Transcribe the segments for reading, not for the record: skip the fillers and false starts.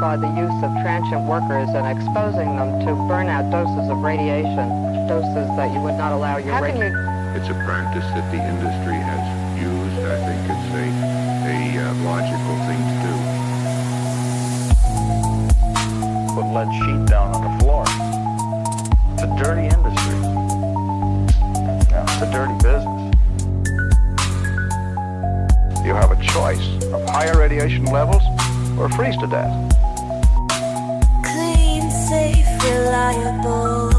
by the use of transient workers and exposing them to burnout doses of radiation, doses that you would not allow your... It's a practice that the industry has used. I think it's a logical thing to do. Put lead sheet down on the floor. It's a dirty industry. Yeah, it's a dirty business. You have a choice of higher radiation levels or freeze to death. Clean, safe, reliable.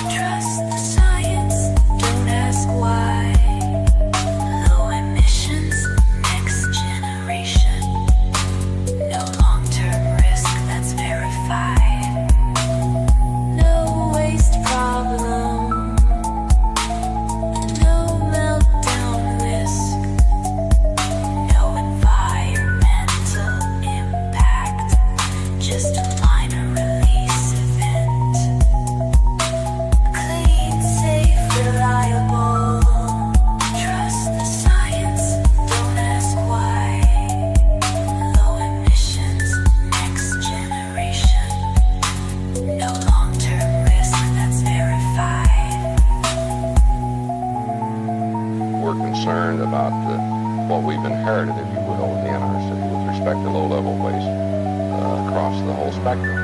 Trust the science, don't ask why. Low emissions, next generation. No long-term risk that's verified. No waste problem. No meltdown risk. No environmental impact. Just a minor release event. Clean, safe, reliable. Trust the science, don't ask why. Low emissions, next generation. No long-term risk that's verified. We're concerned about what we've inherited, if you will, in the NRC with respect to low-level waste across the whole spectrum.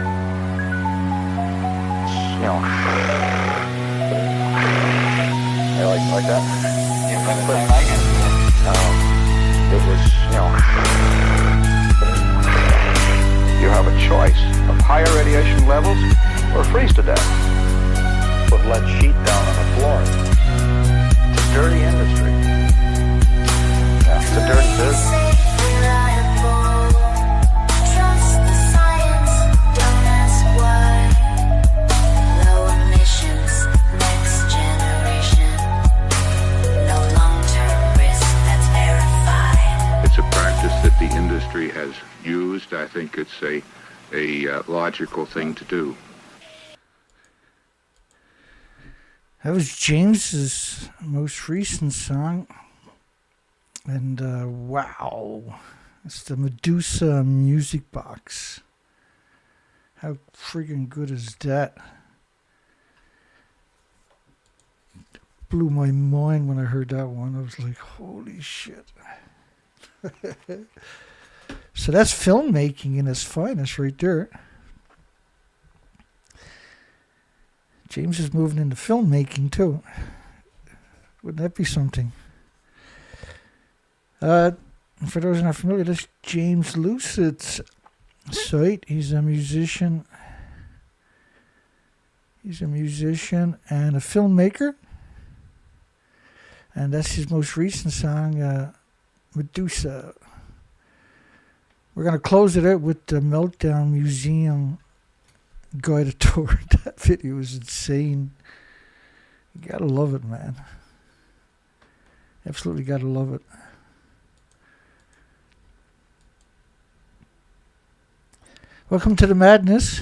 You know, I like that. Yeah, by the time I get it was, you have a choice of higher radiation levels or freeze to death. Put lead sheet down on the floor. It's a dirty industry. Yeah, it's a dirty business. Safe, reliable. Trust the science, don't ask why. Low emissions, next generation. No long-term risk that's verified. It's a practice that the industry has used. I think it's a logical thing to do. That was James's most recent song. And wow, it's the Medusa music box. How freaking good is that? Blew my mind when I heard that one. I was like, holy shit. So that's filmmaking in its finest right there. James is moving into filmmaking too. Wouldn't that be something? For those who are not familiar, that's James Lucid's site. He's a musician. He's a musician and a filmmaker. And that's his most recent song, Medusa. We're going to close it out with the Meltdown Museum guided tour. That video is insane. You gotta love it, man. Absolutely gotta love it. Welcome to the madness.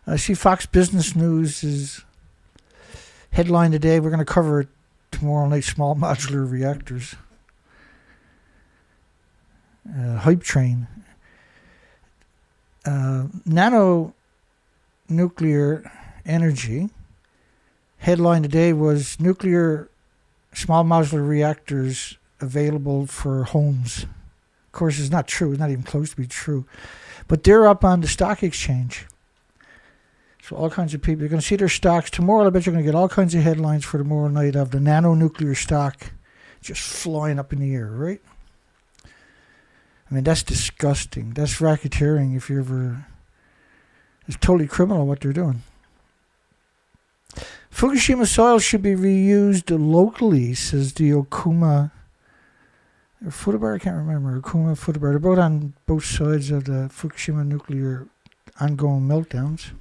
I see Fox Business News is headline today. We're going to cover it tomorrow night. Small modular reactors. Hype train. Nano nuclear energy. Headline today was nuclear small modular reactors available for homes. Of course, it's not true. It's not even close to be true. But they're up on the stock exchange. So all kinds of people, you're going to see their stocks tomorrow. I bet you're going to get all kinds of headlines for tomorrow night of the nano nuclear stock just flying up in the air, right? I mean, that's disgusting. That's racketeering if you ever... It's totally criminal what they're doing. Fukushima soil should be reused locally, says the Okuma... Or Futaba, I can't remember. Okuma, Futaba. They're both on both sides of the Fukushima nuclear ongoing meltdowns.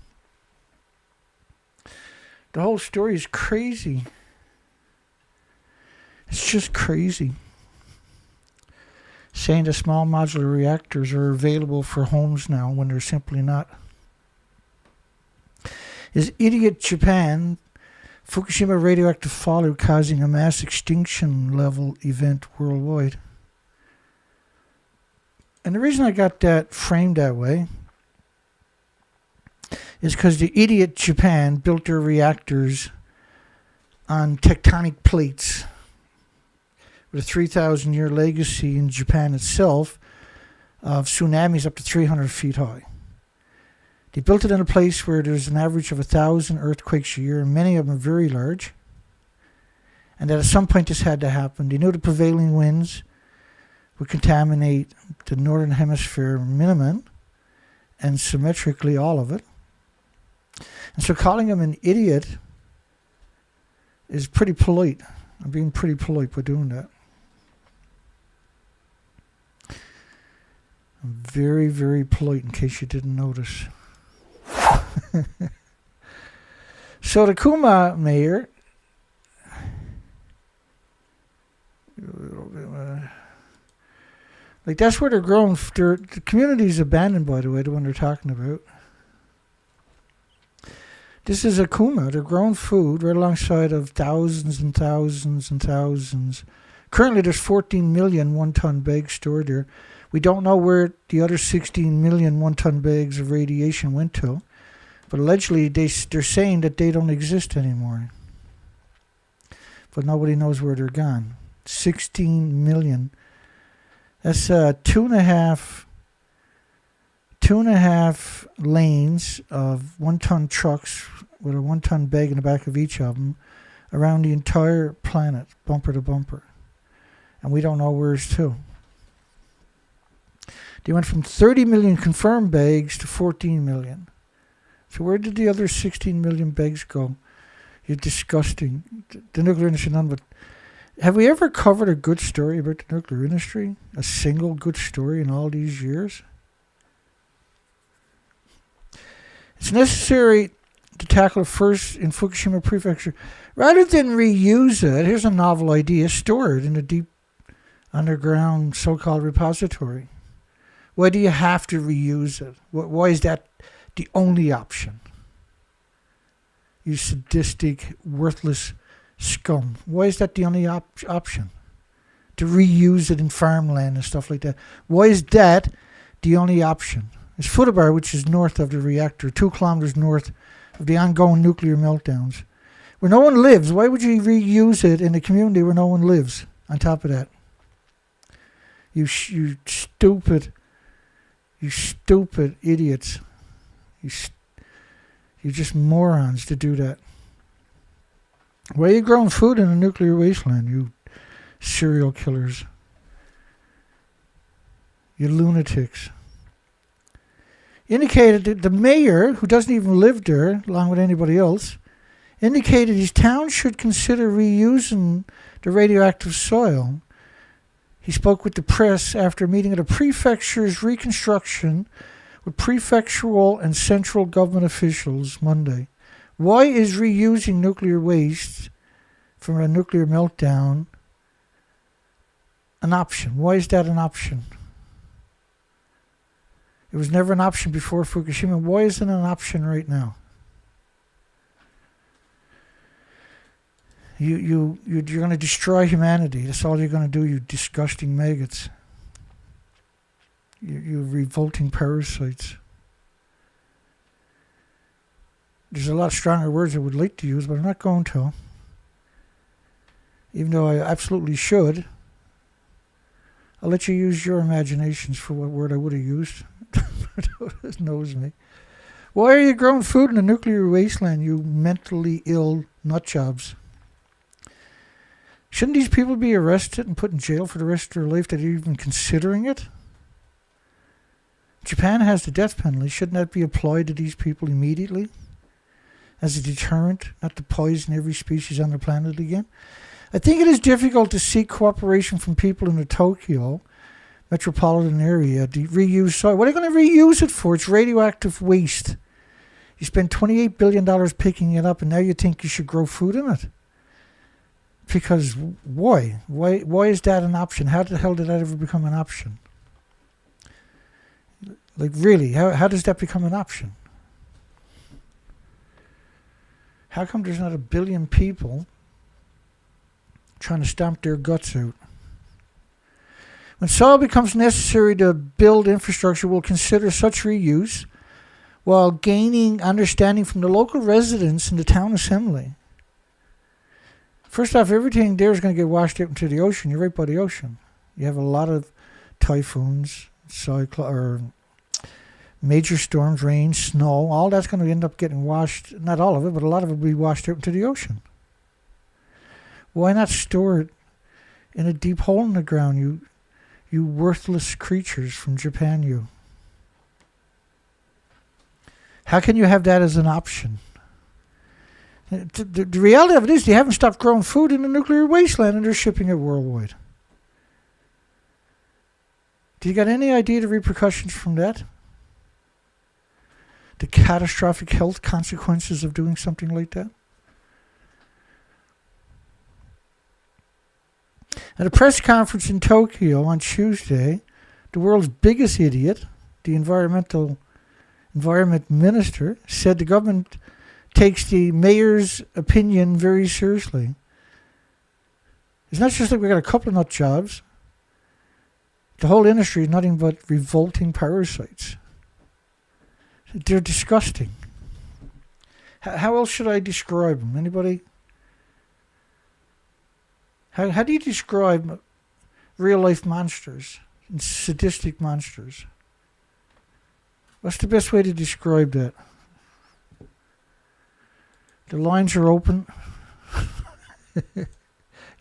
The whole story is crazy. It's just crazy. Saying the small modular reactors are available for homes now when they're simply not. Is idiot Japan, Fukushima radioactive fallout causing a mass extinction level event worldwide? And the reason I got that framed that way is because the idiot Japan built their reactors on tectonic plates with a 3,000-year legacy in Japan itself of tsunamis up to 300 feet high. They built it in a place where there's an average of 1,000 earthquakes a year, and many of them are very large. And that at some point this had to happen. They knew the prevailing winds would contaminate the northern hemisphere minimum and symmetrically all of it. And so calling him an idiot is pretty polite. I'm being pretty polite by doing that. I'm very, very polite in case you didn't notice. So the Kuma mayor, like that's where they're growing. The community's abandoned, by the way, the one they're talking about. This is a Kuma. They're growing food right alongside of thousands and thousands and thousands. Currently, there's 14 million one-ton bags stored there. We don't know where the other 16 million one-ton bags of radiation went to, but allegedly they're saying that they don't exist anymore. But nobody knows where they're gone. 16 million. That's two and a half lanes of one-ton trucks with a one-ton bag in the back of each of them around the entire planet, bumper to bumper. And we don't know where it's to. They went from 30 million confirmed bags to 14 million. So where did the other 16 million bags go? You're disgusting. The nuclear industry, none but... Have we ever covered a good story about the nuclear industry? A single good story in all these years? It's necessary to tackle it first in Fukushima Prefecture. Rather than reuse it, here's a novel idea, store it in a deep underground so-called repository. Why do you have to reuse it? Why is that the only option? You sadistic, worthless scum. Why is that the only option? To reuse it in farmland and stuff like that. Why is that the only option? It's Futaba, which is north of the reactor, 2 kilometers north of the ongoing nuclear meltdowns, where no one lives. Why would you reuse it in a community where no one lives? On top of that, you stupid idiots. You're just morons to do that. Why are you growing food in a nuclear wasteland, you serial killers? You lunatics. Indicated that the mayor, who doesn't even live there, along with anybody else, indicated his town should consider reusing the radioactive soil. He spoke with the press after a meeting at a prefecture's reconstruction with prefectural and central government officials Monday. Why is reusing nuclear waste from a nuclear meltdown an option? Why is that an option? It was never an option before Fukushima. Why isn't it an option right now? You're going to destroy humanity. That's all you're going to do, you disgusting maggots. You revolting parasites. There's a lot stronger words I would like to use, but I'm not going to. Even though I absolutely should. I'll let you use your imaginations for what word I would have used. It knows me. Why are you growing food in a nuclear wasteland, you mentally ill nutjobs? Shouldn't these people be arrested and put in jail for the rest of their life that are even considering it? Japan has the death penalty. Shouldn't that be applied to these people immediately? As a deterrent, not to poison every species on the planet again? I think it is difficult to seek cooperation from people in the Tokyo metropolitan area to reuse soil. What are they going to reuse it for? It's radioactive waste. You spend $28 billion picking it up, and now you think you should grow food in it. Because why? Why is that an option? How the hell did that ever become an option? Like really, how does that become an option? How come there's not 1 billion people trying to stomp their guts out? When soil becomes necessary to build infrastructure, we'll consider such reuse while gaining understanding from the local residents in the town assembly. First off, everything there is going to get washed out into the ocean. You're right by the ocean. You have a lot of typhoons, major storms, rain, snow. All that's going to end up getting washed. Not all of it, but a lot of it will be washed out into the ocean. Why not store it in a deep hole in the ground, you worthless creatures from Japan, you? How can you have that as an option? The reality of it is they haven't stopped growing food in the nuclear wasteland and they're shipping it worldwide. Do you got any idea the repercussions from that? The catastrophic health consequences of doing something like that? At a press conference in Tokyo on Tuesday, the world's biggest idiot, the environment minister, said the government takes the mayor's opinion very seriously. It's not just like we got a couple of nut jobs. The whole industry is nothing but revolting parasites. They're disgusting. How else should I describe them? Anybody? How do you describe real-life monsters and sadistic monsters? What's the best way to describe that? The lines are open. You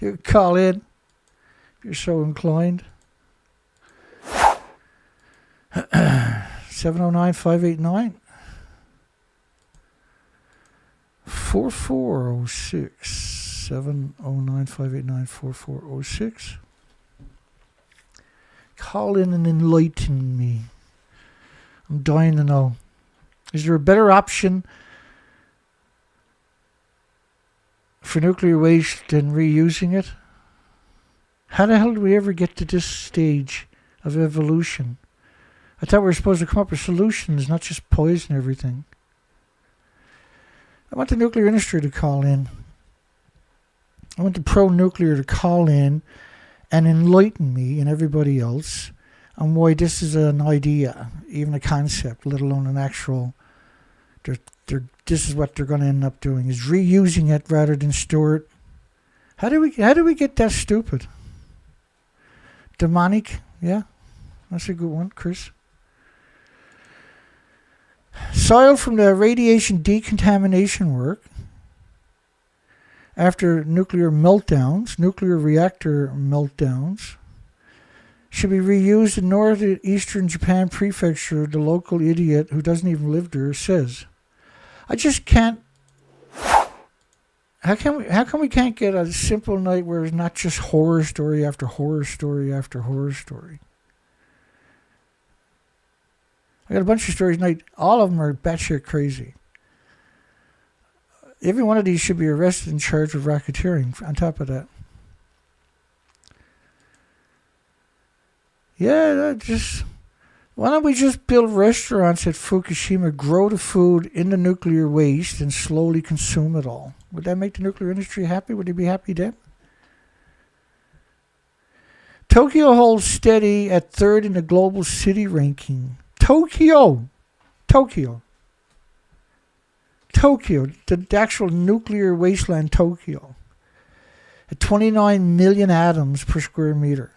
can call in if you're so inclined. 709-589 4406. 709-589-4406. Call in and enlighten me. I'm dying to know. Is there a better option for nuclear waste than reusing it? How the hell did we ever get to this stage of evolution? I thought we were supposed to come up with solutions, not just poison everything. I want the nuclear industry to call in. I want the pro-nuclear to call in and enlighten me and everybody else on why this is an idea, even a concept, let alone an actual. This is what they're going to end up doing: is reusing it rather than store it. How do we get that stupid? Demonic, yeah, that's a good one, Chris. Soil from the radiation decontamination work after nuclear meltdowns, nuclear reactor meltdowns, should be reused in northeastern Japan prefecture, the local idiot who doesn't even live there says. I just can't. How come we can't get a simple night where it's not just horror story after horror story after horror story? I got a bunch of stories tonight. All of them are batshit crazy. Every one of these should be arrested and charged with racketeering on top of that. Yeah, why don't we just build restaurants at Fukushima, grow the food in the nuclear waste, and slowly consume it all? Would that make the nuclear industry happy? Would they be happy then? Tokyo holds steady at third in the global city ranking. Tokyo, the actual nuclear wasteland Tokyo, at 29 million atoms per square meter.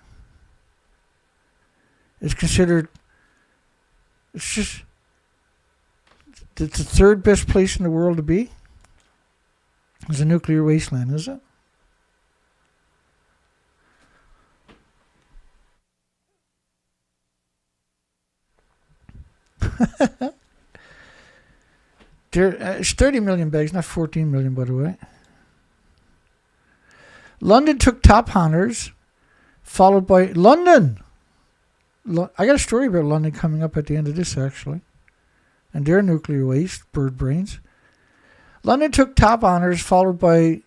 It's considered, it's the third best place in the world to be. It's a nuclear wasteland, is it? It's 30 million bags, not 14 million, by the way. London took top honors, followed by London. I got a story about London coming up at the end of this, actually. And their nuclear waste, bird brains. London took top honors, followed by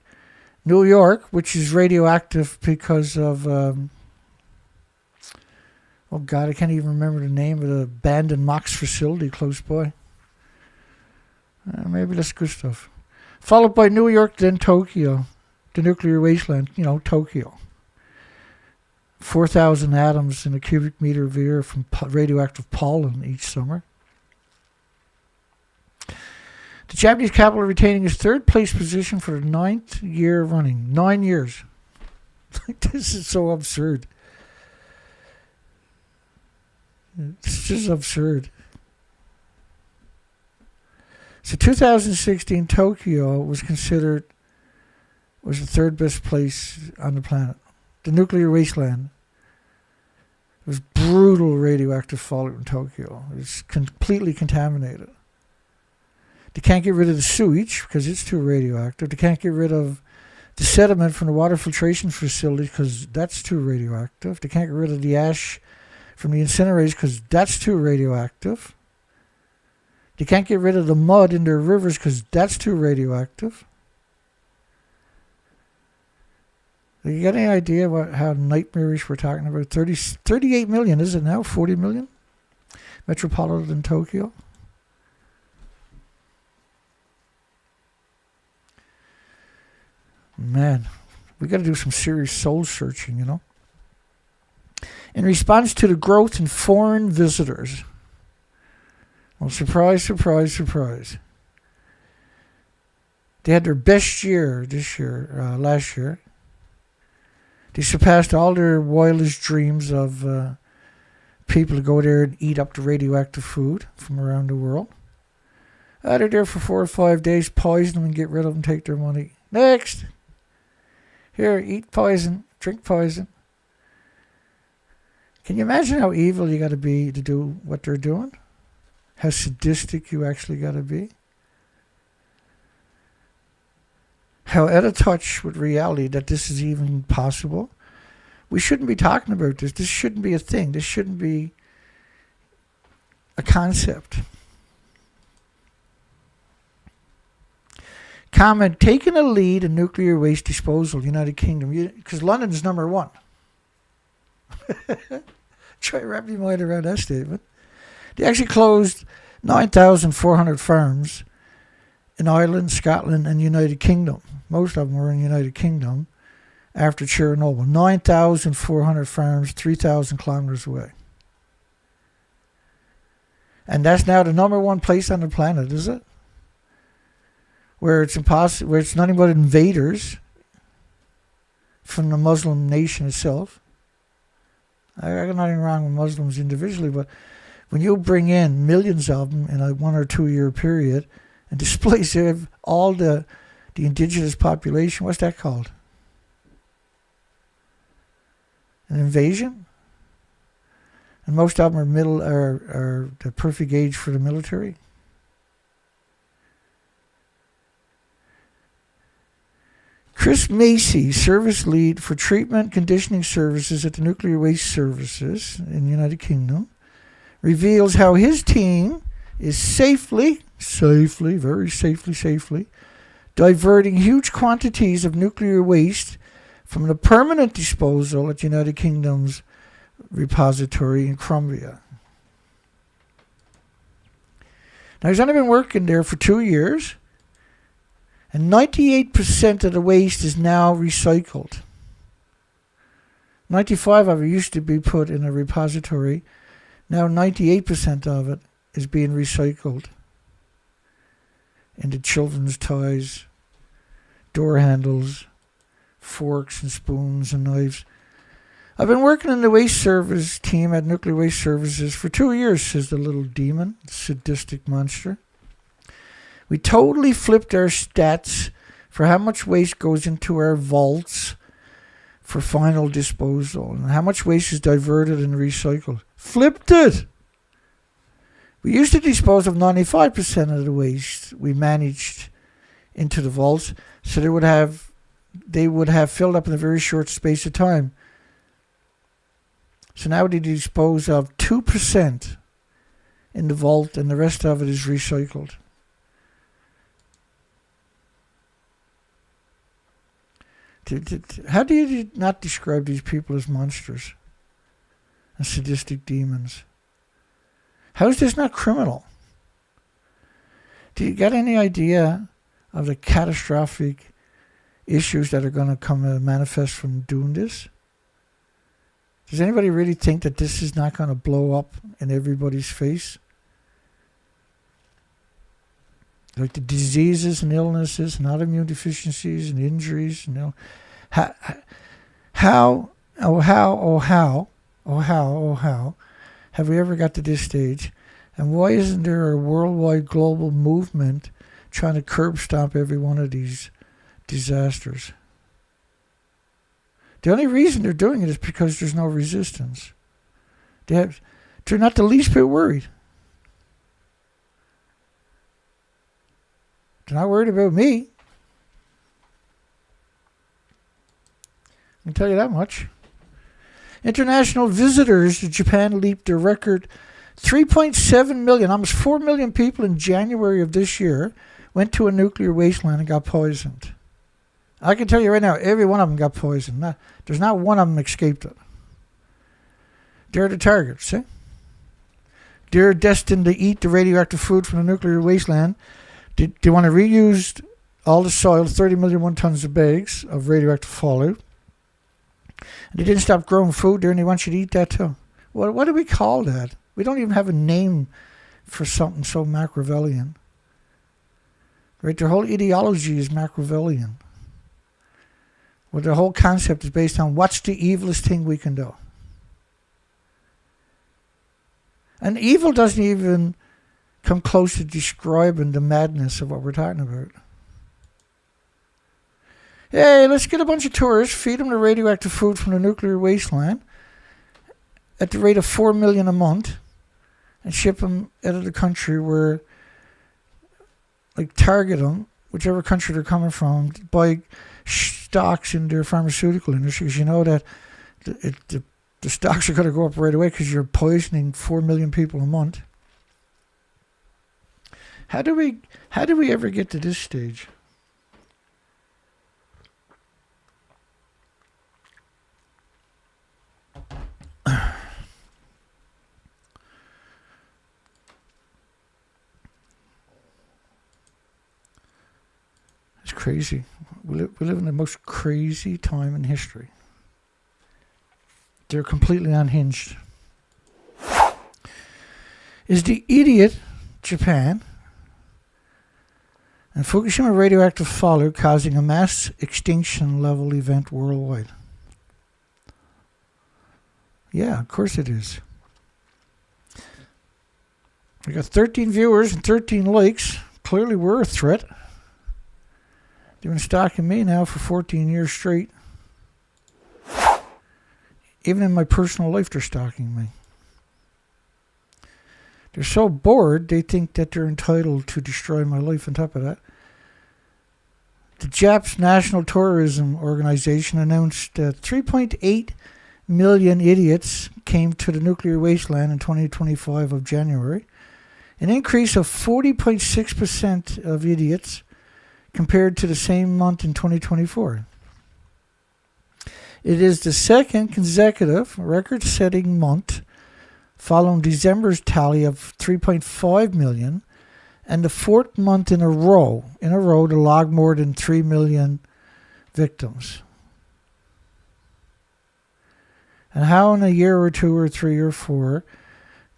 New York, which is radioactive because of... oh, God, I can't even remember the name of the abandoned MOX facility close by. Maybe that's good stuff. Followed by New York, then Tokyo. The nuclear wasteland, Tokyo. 4,000 atoms in a cubic meter of air from radioactive pollen each summer. The Japanese capital retaining its third place position for the 9th year running. 9 years. This is so absurd. It's just absurd. So 2016, Tokyo was the third best place on the planet. The nuclear wasteland. It was brutal radioactive fallout in Tokyo. It was completely contaminated. They can't get rid of the sewage because it's too radioactive. They can't get rid of the sediment from the water filtration facility because that's too radioactive. They can't get rid of the ash from the incinerators because that's too radioactive. They can't get rid of the mud in their rivers because that's too radioactive. You got any idea how nightmarish we're talking about? 38 million, is it now? 40 million? Metropolitan Tokyo. Man, we got to do some serious soul searching, you know. In response to the growth in foreign visitors. Well, surprise, surprise, surprise. They had their best year last year. They surpassed all their wildest dreams of people to go there and eat up the radioactive food from around the world. They're there for 4 or 5 days, poison them and get rid of them, take their money. Next! Here, eat poison, drink poison. Can you imagine how evil you got to be to do what they're doing? How sadistic you actually got to be? How out of touch with reality that this is even possible? We shouldn't be talking about this. This shouldn't be a thing. This shouldn't be a concept. Comment, taking a lead in nuclear waste disposal, United Kingdom, because London's number one. Try to wrap your mind around that statement. They actually closed 9,400 farms in Ireland, Scotland, and United Kingdom. Most of them were in United Kingdom after Chernobyl. 9,400 farms, 3,000 kilometers away. And that's now the number one place on the planet, is it? Where it's impossible, where it's nothing but invaders from the Muslim nation itself. I got nothing wrong with Muslims individually, but when you bring in millions of them in a 1 or 2 year period and displace all the indigenous population, what's that called? An invasion? And most of them are the perfect age for the military. Chris Macy, service lead for treatment conditioning services at the Nuclear Waste Services in the United Kingdom, reveals how his team is safely, very safely, diverting huge quantities of nuclear waste from the permanent disposal at the United Kingdom's repository in Crumbia. Now, he's only been working there for 2 years, and 98% of the waste is now recycled. 95% of it used to be put in a repository. Now 98% of it is being recycled into children's toys, door handles, forks and spoons and knives. I've been working in the waste service team at Nuclear Waste Services for 2 years, says the little demon, sadistic monster. We totally flipped our stats for how much waste goes into our vaults for final disposal and how much waste is diverted and recycled. Flipped it! We used to dispose of 95% of the waste we managed into the vaults, so they would have filled up in a very short space of time. So now they dispose of 2% in the vault and the rest of it is recycled. How do you not describe these people as monsters and sadistic demons? How is this not criminal? Do you got any idea of the catastrophic issues that are going to come manifest from doing this? Does anybody really think that this is not going to blow up in everybody's face? Like the diseases and illnesses and autoimmune deficiencies and injuries, you know. How have we ever got to this stage? And why isn't there a worldwide global movement trying to curb stomp every one of these disasters? The only reason they're doing it is because there's no resistance. They're not the least bit worried. They're not worried about me. I can tell you that much. International visitors to Japan leaped a record 3.7 million, almost 4 million people in January of this year went to a nuclear wasteland and got poisoned. I can tell you right now, every one of them got poisoned. There's not one of them escaped it. They're the targets, see? They're destined to eat the radioactive food from the nuclear wasteland. They want to reuse all the soil, 30 million 1 tons of bags of radioactive fallout. And they didn't stop growing food there, and they want you to eat that too. What do we call that? We don't even have a name for something so Machiavellian. Right? Their whole ideology is Machiavellian. Well, their whole concept is based on what's the evilest thing we can do. And evil doesn't even come close to describing the madness of what we're talking about. Hey, let's get a bunch of tourists, feed them the radioactive food from the nuclear wasteland at the rate of 4 million a month, and ship them out of the country where, like, target them, whichever country they're coming from, buy stocks in their pharmaceutical industry, because you know that the stocks are going to go up right away because you're poisoning 4 million people a month. How do we ever get to this stage? It's crazy. We live in the most crazy time in history. They're completely unhinged. Is the idiot Japan and Fukushima radioactive fallout causing a mass extinction level event worldwide? Yeah, of course it is. We got 13 viewers and 13 likes. Clearly we're a threat. They've been stalking me now for 14 years straight. Even in my personal life, they're stalking me. They're so bored, they think that they're entitled to destroy my life on top of that. The Japs National Tourism Organization announced that 3.8 million idiots came to the nuclear wasteland in 2025 of January, an increase of 40.6% of idiots compared to the same month in 2024. It is the second consecutive record-setting month following December's tally of 3.5 million and the fourth month in a row to log more than 3 million victims. And how in a year or two or three or four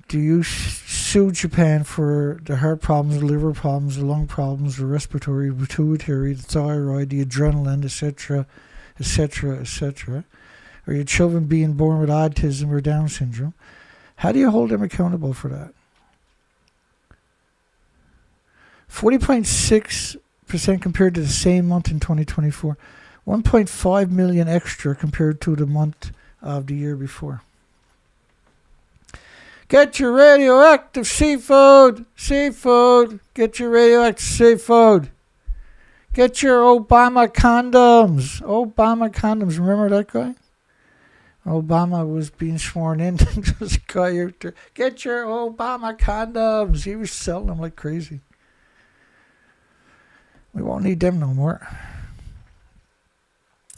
do you sue Japan for the heart problems, the liver problems, the lung problems, the respiratory, the pituitary, the thyroid, the adrenaline, etc., etc., etc., or your children being born with autism or Down syndrome? How do you hold them accountable for that? 40.6% compared to the same month in 2024. 1.5 million extra compared to the month of the year before. Get your radioactive seafood! Seafood! Get your radioactive seafood! Get your Obama condoms! Obama condoms. Remember that guy? Obama was being sworn in. There's a guy out there. Get your Obama condoms! He was selling them like crazy. We won't need them no more.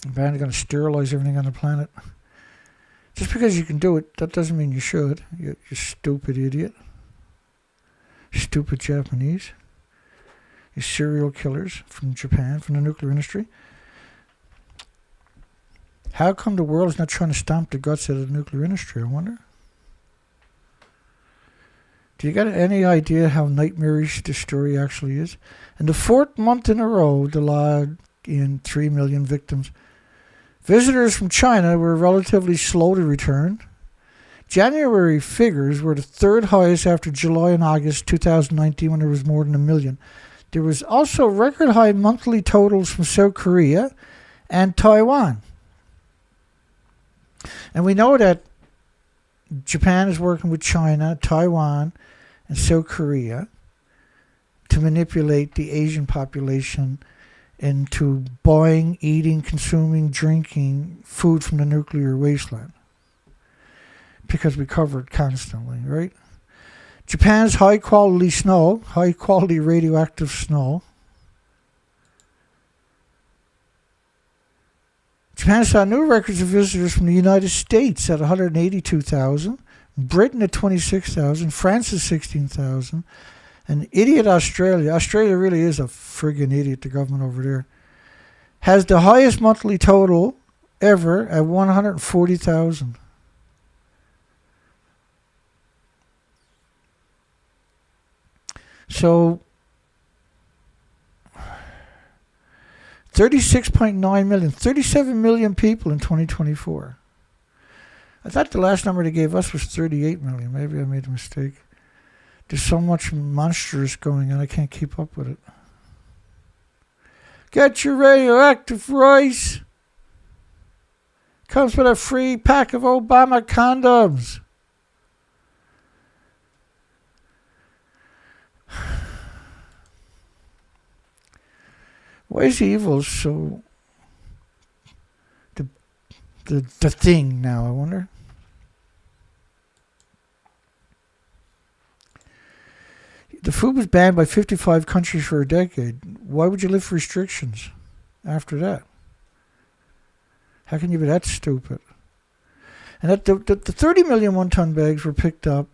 Apparently going to sterilize everything on the planet. Just because you can do it, that doesn't mean you should. You stupid idiot. Stupid Japanese. You serial killers from Japan, from the nuclear industry. How come the world is not trying to stomp the guts out of the nuclear industry, I wonder? Do you got any idea how nightmarish this story actually is? In the 4th month in a row, the log in 3 million victims. Visitors from China were relatively slow to return. January figures were the 3rd highest after July and August 2019 when there was more than 1 million. There was also record high monthly totals from South Korea and Taiwan. And we know that Japan is working with China, Taiwan, and South Korea to manipulate the Asian population into buying, eating, consuming, drinking food from the nuclear wasteland. Because we cover it constantly, right? Japan's high quality snow, high quality radioactive snow. Japan saw new records of visitors from the United States at 182,000, Britain at 26,000, France at 16,000, and idiot Australia really is a friggin' idiot, the government over there, has the highest monthly total ever at 140,000. So 36.9 million, 37 million people in 2024. I thought the last number they gave us was 38 million. Maybe I made a mistake. There's so much monstrous going on, I can't keep up with it. Get your radioactive rice. Comes with a free pack of Obama condoms. Why is evil so the thing now, I wonder? The food was banned by 55 countries for a decade. Why would you lift restrictions after that? How can you be that stupid? And that the 30 million one-ton bags were picked up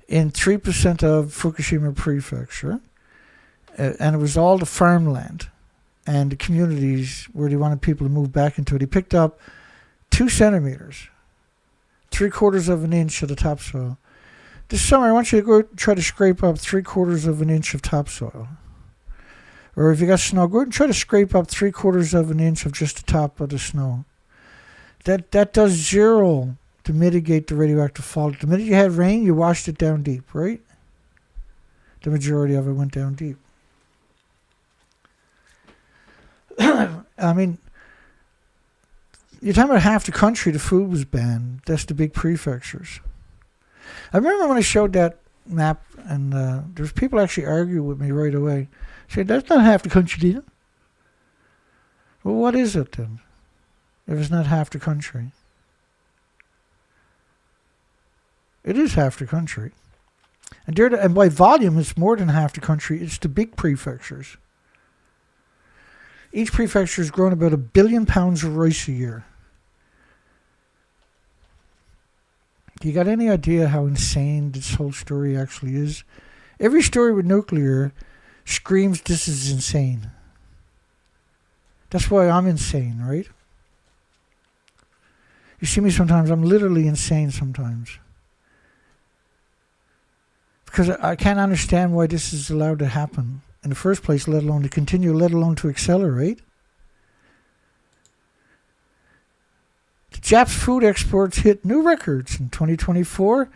in 3% of Fukushima prefecture, and it was all the farmland and the communities where they wanted people to move back into it. He picked up 2 centimeters, 3/4 of an inch of the topsoil. This summer, I want you to go try to scrape up 3/4 of an inch of topsoil. Or if you got snow, go and try to scrape up 3/4 of an inch of just the top of the snow. That does zero to mitigate the radioactive fallout. The minute you had rain, you washed it down deep, right? The majority of it went down deep. I mean, you're talking about half the country, the food was banned. That's the big prefectures. I remember when I showed that map, and there was people actually arguing with me right away. Saying, that's not half the country, either. Well, what is it then? If it's not half the country. It is half the country. And by volume, it's more than half the country. It's the big prefectures. Each prefecture has grown about 1 billion pounds of rice a year. You got any idea how insane this whole story actually is? Every story with nuclear screams this is insane. That's why I'm insane, right? You see me sometimes, I'm literally insane sometimes. Because I can't understand why this is allowed to happen in the first place, let alone to continue, let alone to accelerate. The Japs' food exports hit new records in 2024,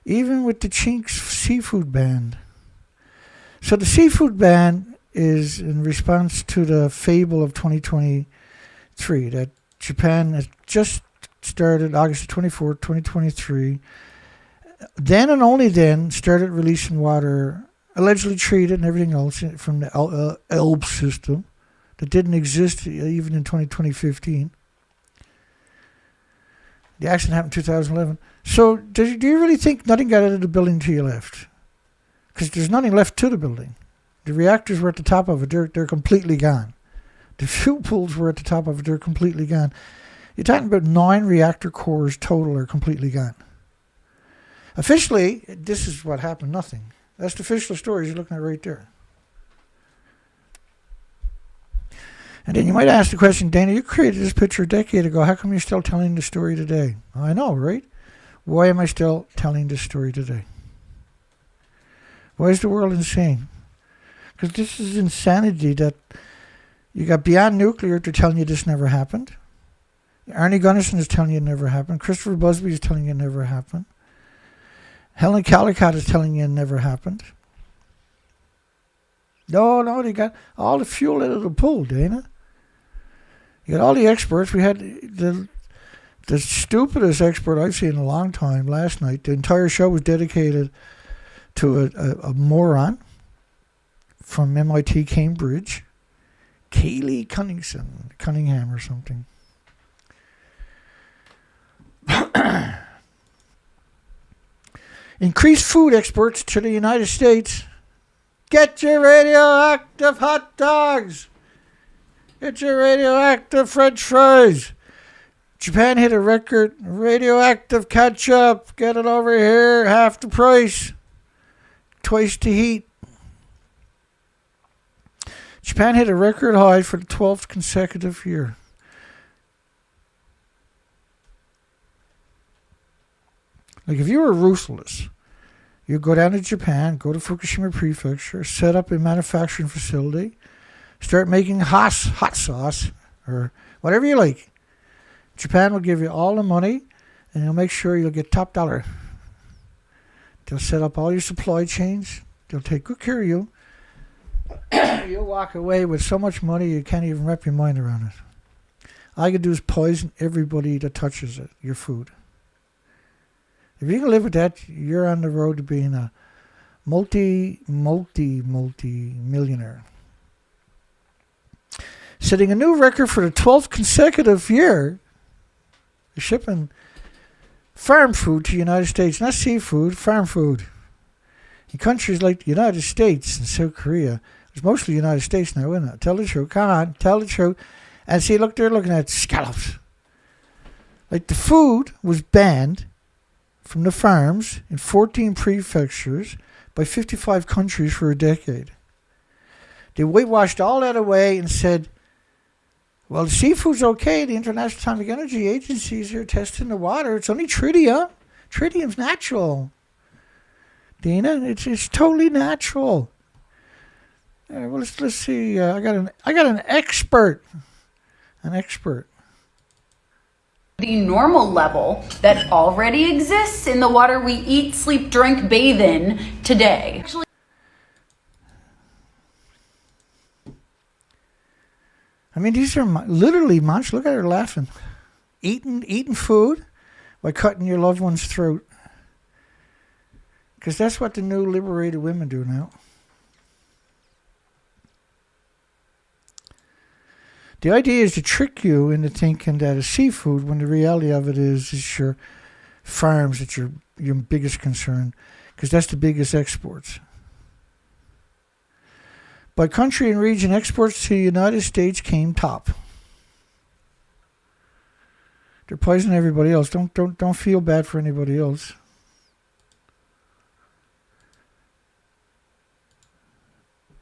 even with the Chinks seafood ban. So the seafood ban is in response to the fable of 2023 that Japan has just started August 24, 2023. Then and only then started releasing water allegedly treated and everything else from the Elbe system that didn't exist even in 2015. The accident happened in 2011. So do you really think nothing got out of the building until you left? Because there's nothing left to the building. The reactors were at the top of it. They're completely gone. The fuel pools were at the top of it. They're completely gone. You're talking about 9 reactor cores total are completely gone. Officially, this is what happened. Nothing. That's the official story you're looking at right there. And then you might ask the question, Dana, you created this picture a decade ago. How come you're still telling the story today? I know, right? Why am I still telling this story today? Why is the world insane? Because this is insanity that you got Beyond Nuclear, they're telling you this never happened. Arnie Gunnarsson is telling you it never happened. Christopher Busby is telling you it never happened. Helen Caldicott is telling you it never happened. No, they got all the fuel out of the pool, Dana. You got all the experts. We had the stupidest expert I've seen in a long time last night. The entire show was dedicated to a moron from MIT Cambridge, Kaylee Cunningham or something. Increased food exports to the United States. Get your radioactive hot dogs. Get your radioactive French fries. Japan hit a record. Radioactive ketchup. Get it over here. Half the price. Twice the heat. Japan hit a record high for the 12th consecutive year. Like if you were ruthless, you go down to Japan, go to Fukushima Prefecture, set up a manufacturing facility, start making hot sauce or whatever you like. Japan will give you all the money and they'll make sure you'll get top dollar. They'll set up all your supply chains. They'll take good care of you. You'll walk away with so much money you can't even wrap your mind around it. All you can do is poison everybody that touches it, your food. If you can live with that, you're on the road to being a multi-millionaire. Setting a new record for the 12th consecutive year, shipping farm food to the United States, not seafood, farm food. In countries like the United States and South Korea, it's mostly the United States now, isn't it? Tell the truth. Come on, tell the truth. And see, look, they're looking at scallops. Like the food was banned from the farms in 14 prefectures by 55 countries for a decade. They whitewashed all that away and said, well, the seafood's okay. The International Atomic Energy Agency is here testing the water. It's only tritium. Tritium's natural. Dana, it's totally natural. Well, let's see. I got an expert. The normal level that already exists in the water we eat, sleep, drink, bathe in today. I mean, these are literally monsters. Look at her laughing. Eating food by cutting your loved one's throat. Because that's what the new liberated women do now. The idea is to trick you into thinking that it's seafood when the reality of it is your farms that your biggest concern, because that's the biggest exports. By country and region, exports to the United States came top. They're poisoning everybody else. Don't feel bad for anybody else.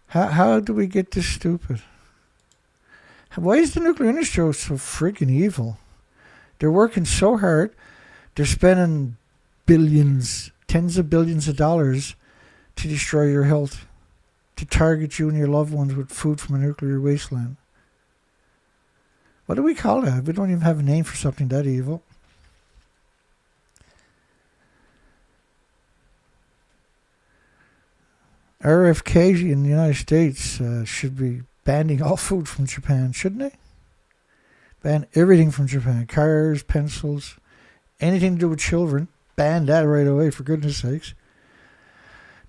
How do we get this stupid? Why is the nuclear industry so freaking evil? They're working so hard. They're spending billions, tens of billions of dollars to destroy your health, to target you and your loved ones with food from a nuclear wasteland. What do we call that? We don't even have a name for something that evil. RFK in the United States should be banning all food from Japan, shouldn't they? Ban everything from Japan. Cars, pencils, anything to do with children. Ban that right away, for goodness sakes.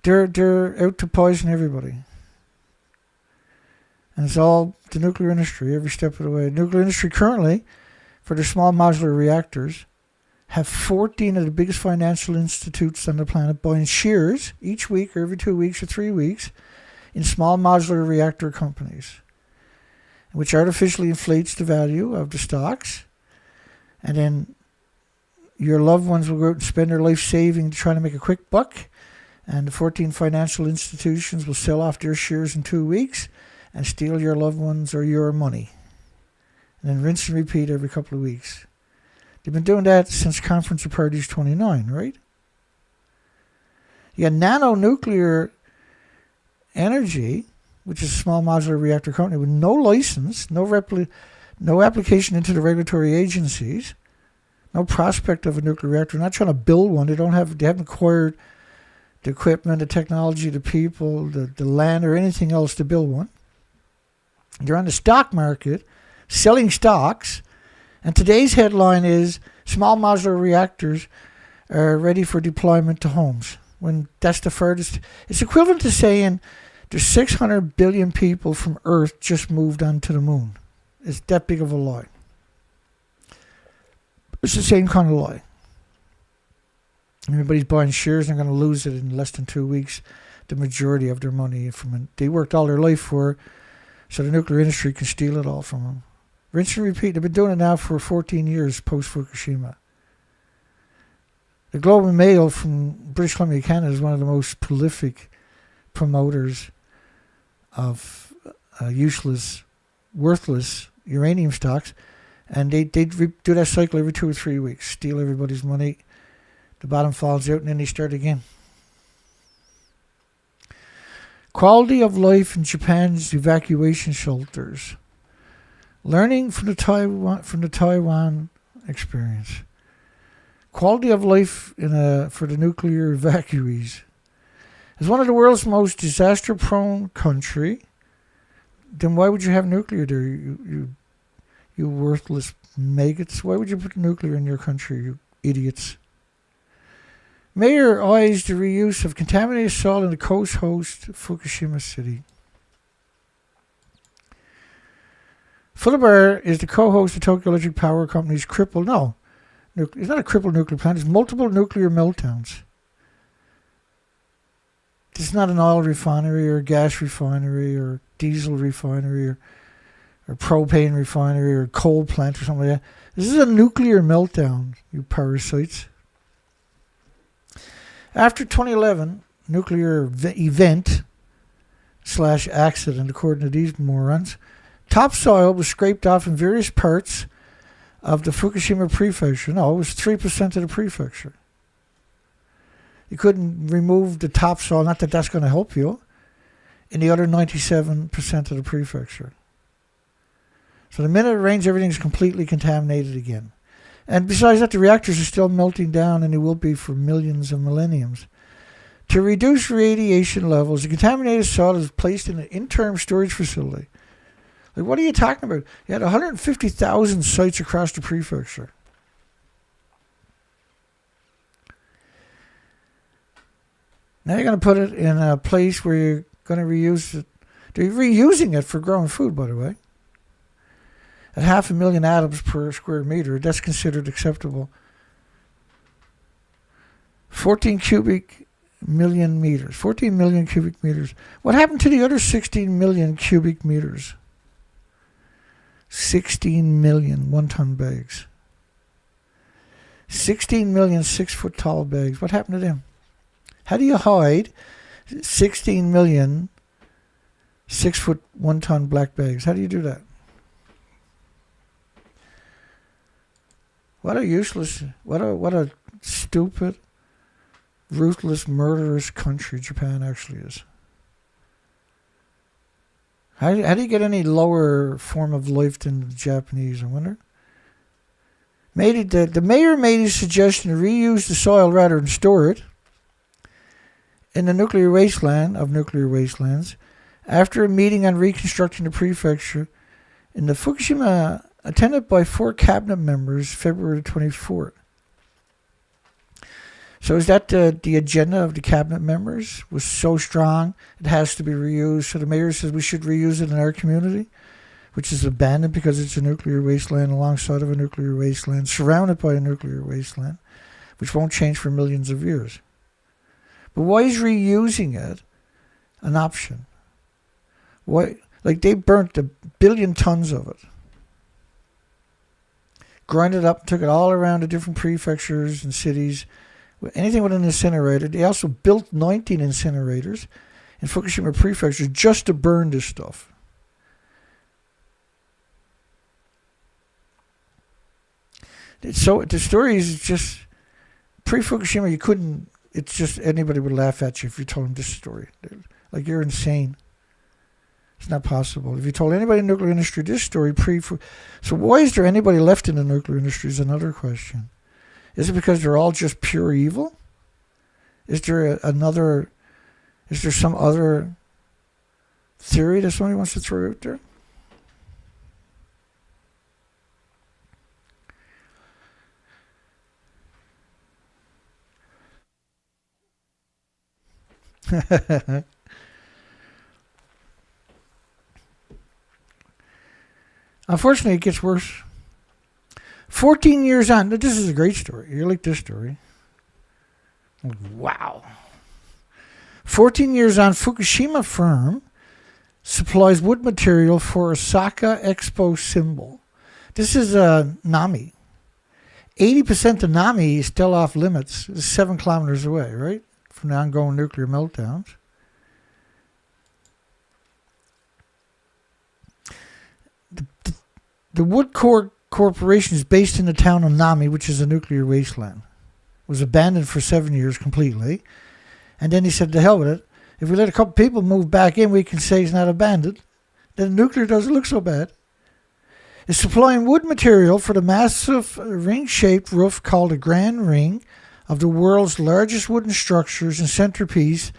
They're out to poison everybody. And it's all the nuclear industry, every step of the way. The nuclear industry currently, for their small modular reactors, have 14 of the biggest financial institutes on the planet buying shares each week or every 2 weeks or 3 weeks in small modular reactor companies, which artificially inflates the value of the stocks. And then your loved ones will go out and spend their life saving to try to make a quick buck. And the 14 financial institutions will sell off their shares in 2 weeks and steal your loved ones or your money. and then rinse and repeat every couple of weeks. They've been doing that since Conference of Parties 29, right? You got nano-nuclear energy, which is a small modular reactor company with no license, no application into the regulatory agencies, no prospect of a nuclear reactor. They're not trying to build one. They haven't acquired the equipment, the technology, the people, the land, or anything else to build one. They're on the stock market selling stocks, and today's headline is small modular reactors are ready for deployment to homes. When that's the furthest, it's equivalent to saying there's 600 billion people from Earth just moved onto the moon. It's that big of a lie. It's the same kind of lie. Everybody's buying shares and they're going to lose it in less than 2 weeks. The majority of their money they worked all their life for, so the nuclear industry can steal it all from them. Rinse and repeat. They've been doing it now for 14 years post Fukushima. The Globe and Mail from British Columbia, Canada, is one of the most prolific promoters of useless, worthless uranium stocks, and they do that cycle every 2 or 3 weeks, steal everybody's money, the bottom falls out, and then they start again. Quality of life in Japan's evacuation shelters. Learning from the Taiwan experience. Quality of life for the nuclear evacuees. As one of the world's most disaster-prone country, then why would you have nuclear there, you worthless maggots? Why would you put nuclear in your country, you idiots? Mayor eyes the reuse of contaminated soil in the coast host Fukushima City. Futaba is the co-host of Tokyo Electric Power Company's crippled, it's not a crippled nuclear plant, it's multiple nuclear meltdowns. This is not an oil refinery or a gas refinery or diesel refinery or propane refinery or coal plant or something like that. This is a nuclear meltdown, you parasites. After 2011 nuclear event / accident, according to these morons, topsoil was scraped off in various parts of the Fukushima prefecture. No, it was 3% of the prefecture. You couldn't remove the topsoil, not that that's going to help you, in the other 97% of the prefecture. So the minute it rains, everything's completely contaminated again. And besides that, the reactors are still melting down, and they will be for millions of millenniums. To reduce radiation levels, the contaminated soil is placed in an interim storage facility. Like, what are you talking about? You had 150,000 sites across the prefecture. Now you're going to put it in a place where you're going to reuse it. They're reusing it for growing food, by the way. At 500,000 atoms per square meter, that's considered acceptable. 14 million cubic meters. What happened to the other 16 million cubic meters? 16 million one-ton bags. 16 million 6-foot tall bags. What happened to them? How do you hide 16 million 6-foot 1-ton black bags? How do you do that? What a useless, what a stupid, ruthless, murderous country Japan actually is. How do you get any lower form of life than the Japanese, I wonder? The mayor made his suggestion to reuse the soil rather than store it in the nuclear wasteland of nuclear wastelands after a meeting on reconstructing the prefecture in the Fukushima attended by 4 cabinet members February 24th. So is that the agenda of the cabinet members was so strong it has to be reused? So the mayor says we should reuse it in our community, which is abandoned because it's a nuclear wasteland alongside of a nuclear wasteland, surrounded by a nuclear wasteland, which won't change for millions of years. But why is reusing it an option? Why? Like, they burnt 1 billion tons of it. Grind it up, took it all around the different prefectures and cities. Anything with an incinerator. They also built 19 incinerators in Fukushima prefecture just to burn this stuff. So the story is just pre-Fukushima. You couldn't. It's just anybody would laugh at you if you told them this story. Like, you're insane. It's not possible. If you told anybody in the nuclear industry this story so why is there anybody left in the nuclear industry is another question. Is it because they're all just pure evil? Is there some other theory that somebody wants to throw out there? Unfortunately, it gets worse. 14 years on. This is a great story. You like this story? Wow. 14 years on, Fukushima firm supplies wood material for Osaka Expo symbol. This is Namie. 80% of Namie is still off limits. It's 7 kilometers away, right? From the ongoing nuclear meltdowns. The Wood Corporation is based in the town of Namie, which is a nuclear wasteland. It was abandoned for 7 years completely. And then he said, to hell with it. If we let a couple people move back in, we can say it's not abandoned. Then nuclear doesn't look so bad. It's supplying wood material for the massive ring-shaped roof called the Grand Ring of the world's largest wooden structures and centerpiece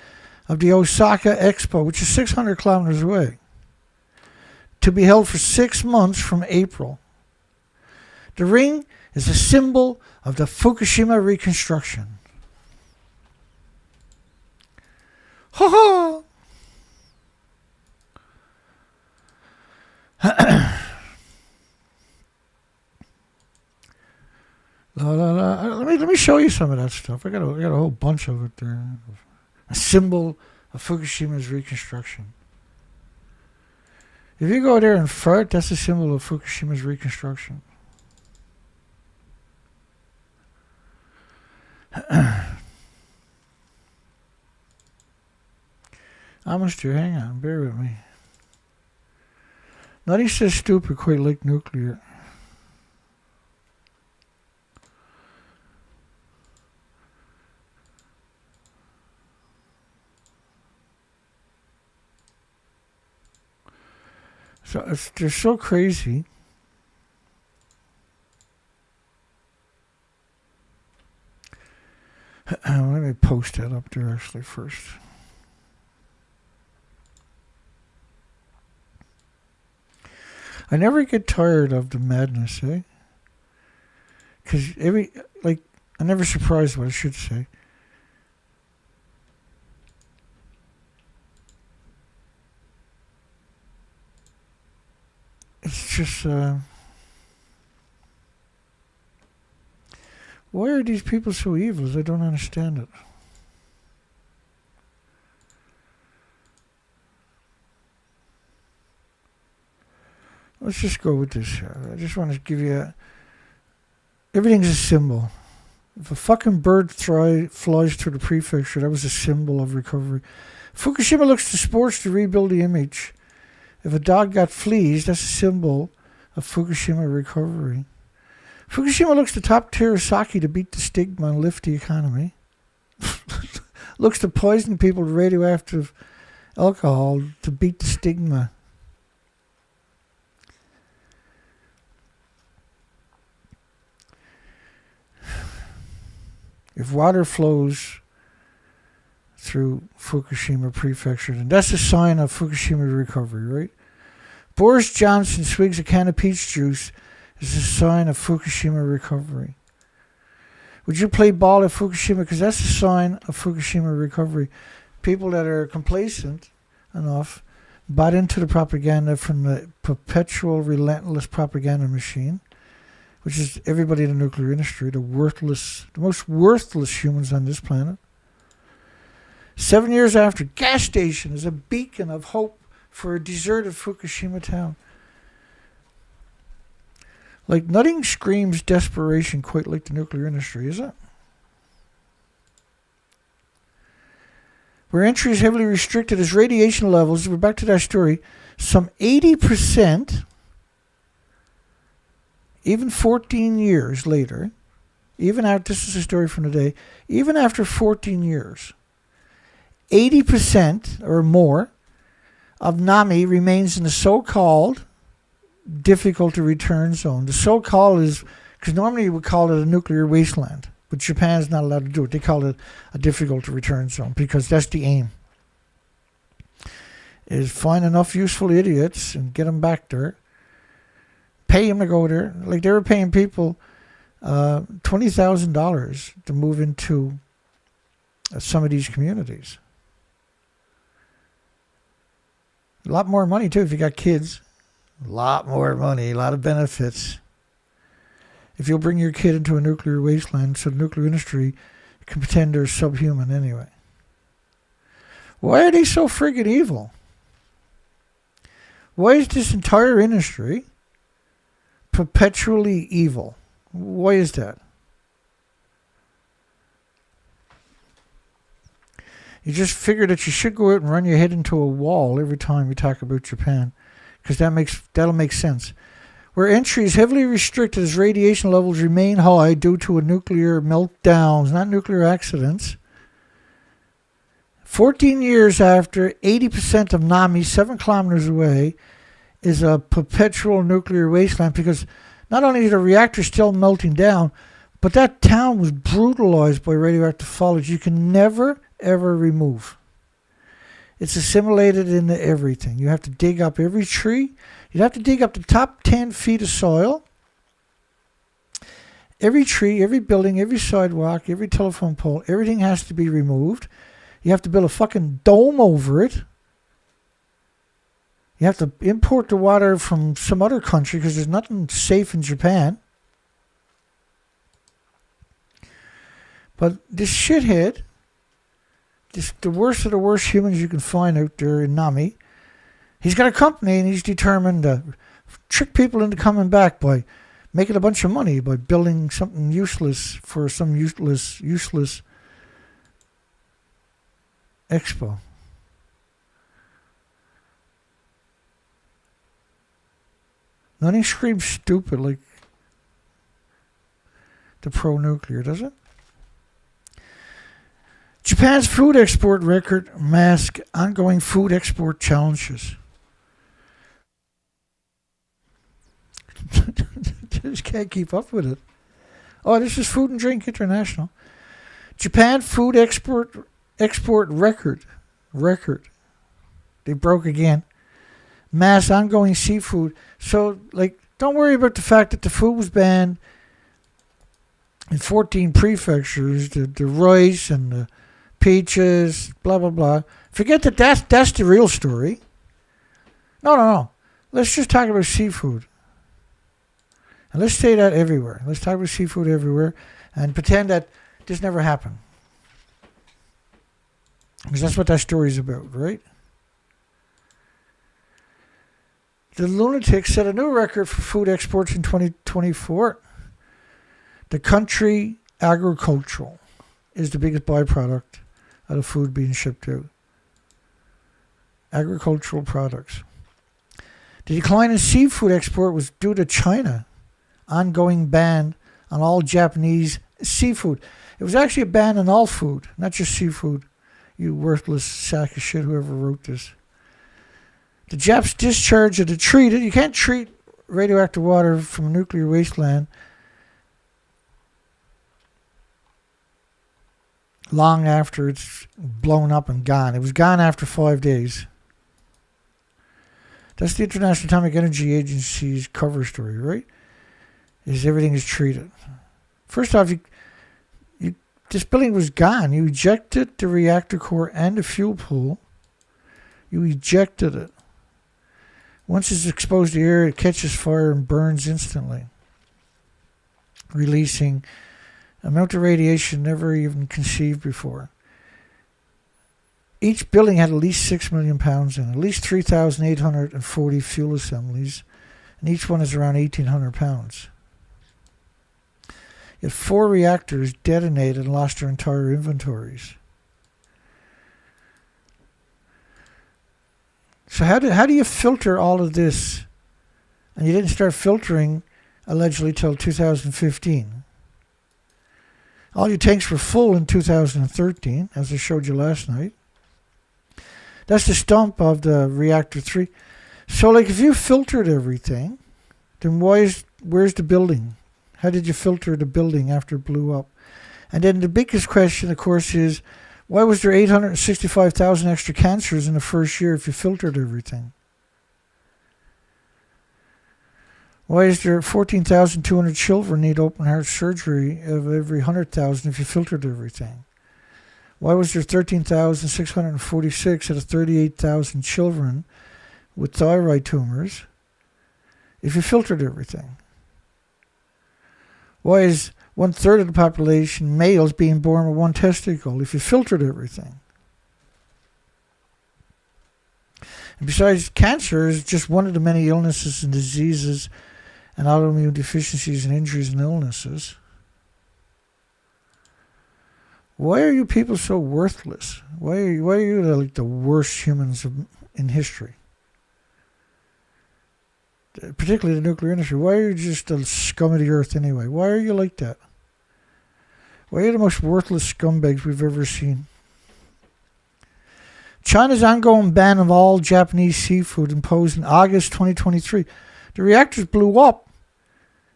of the Osaka Expo, which is 600 kilometers away, to be held for 6 months from April. The ring is a symbol of the Fukushima reconstruction. Ha ha! La, la, la. Let me show you some of that stuff. I got a whole bunch of it there. A symbol of Fukushima's reconstruction. If you go there and fart, that's a symbol of Fukushima's reconstruction. Almost here. Hang on. Bear with me. Nothing says stupid quite like nuclear. So they're so crazy. Let me post that up there actually first. I never get tired of the madness, eh? Because I'm never surprised what I should say. It's just, why are these people so evil? I don't understand it. Let's just go with this here. I just want to give you everything's a symbol. If a fucking bird flies through the prefecture, that was a symbol of recovery. Fukushima looks to sports to rebuild the image. If a dog got fleas, that's a symbol of Fukushima recovery. Fukushima looks to top-tier sake to beat the stigma and lift the economy. Looks to poison people with radioactive alcohol to beat the stigma. If water flows through Fukushima prefecture, then that's a sign of Fukushima recovery, right? Boris Johnson swigs a can of peach juice is a sign of Fukushima recovery. Would you play ball at Fukushima? Because that's a sign of Fukushima recovery. People that are complacent enough bought into the propaganda from the perpetual, relentless propaganda machine, which is everybody in the nuclear industry, the most worthless humans on this planet. 7 years after, gas station is a beacon of hope for a deserted Fukushima town. Like, nothing screams desperation quite like the nuclear industry, is it? Where entry is heavily restricted as radiation levels, we're back to that story, some 80% even 14 years later, this is a story from today, even after 14 years, 80% or more of Namie remains in the so-called difficult to return zone. The so-called is, because normally you would call it a nuclear wasteland, but Japan's not allowed to do it. They call it a difficult to return zone because that's the aim, is find enough useful idiots and get them back there, pay them to go there. Like they were paying people $20,000 to move into some of these communities. A lot more money too if you got kids. A lot more money, a lot of benefits. If you'll bring your kid into a nuclear wasteland, so the nuclear industry can pretend they're subhuman anyway. Why are they so friggin' evil? Why is this entire industry perpetually evil? Why is that? You just figure that you should go out and run your head into a wall every time you talk about Japan, because that'll make sense. Where entry is heavily restricted as radiation levels remain high due to a nuclear meltdowns, not nuclear accidents. 14 years after, 80% of Namie, 7 kilometers away, is a perpetual nuclear wasteland because not only is the reactor still melting down, but that town was brutalized by radioactive foliage. You can never, ever remove. It's assimilated into everything. You have to dig up every tree. You'd have to dig up the top 10 feet of soil. Every tree, every building, every sidewalk, every telephone pole, everything has to be removed. You have to build a fucking dome over it. You have to import the water from some other country because there's nothing safe in Japan. But this shithead, the worst of the worst humans you can find out there in Namie, he's got a company and he's determined to trick people into coming back by making a bunch of money by building something useless for some useless Expo. Nothing screams stupid like the pro-nuclear, does it? Japan's food export record masks ongoing food export challenges. Just can't keep up with it. Oh, this is Food and Drink International. Japan food export record. They broke again. Mass ongoing seafood. So, don't worry about the fact that the food was banned in 14 prefectures. The rice and the peaches, blah, blah, blah. Forget that's the real story. No. Let's just talk about seafood. And let's say that everywhere. Let's talk about seafood everywhere and pretend that this never happened. Because that's what that story's about, right? The lunatics set a new record for food exports in 2024. The country agricultural is the biggest byproduct of the food being shipped out. Agricultural products. The decline in seafood export was due to China ongoing ban on all Japanese seafood. It was actually a ban on all food, not just seafood. You worthless sack of shit, whoever wrote this. The Japs' discharge of the treated. You can't treat radioactive water from a nuclear wasteland long after it's blown up and gone. It was gone after 5 days. That's the International Atomic Energy Agency's cover story, right? Is everything is treated. First off, this building was gone. You ejected the reactor core and the fuel pool. You ejected it. Once it's exposed to air, it catches fire and burns instantly, releasing an amount of radiation never even conceived before. Each building had at least 6 million pounds in it, at least 3,840 fuel assemblies, and each one is around 1,800 pounds. Yet 4 reactors detonated and lost their entire inventories. So how do you filter all of this? And you didn't start filtering allegedly till 2015. All your tanks were full in 2013, as I showed you last night. That's the stump of the reactor 3. So, like, if you filtered everything, then where's the building? How did you filter the building after it blew up? And then the biggest question, of course, is why was there 865,000 extra cancers in the first year if you filtered everything? Why is there 14,200 children need open heart surgery of every 100,000 if you filtered everything? Why was there 13,646 out of 38,000 children with thyroid tumors if you filtered everything? Why is 1/3 of the population males being born with one testicle if you filtered everything? And besides, cancer is just one of the many illnesses and diseases and autoimmune deficiencies and injuries and illnesses. Why are you people so worthless? Why are you like the worst humans in history? Particularly the nuclear industry. Why are you just the scum of the earth anyway? Why are you like that? Why are you the most worthless scumbags we've ever seen? China's ongoing ban of all Japanese seafood imposed in August 2023. The reactors blew up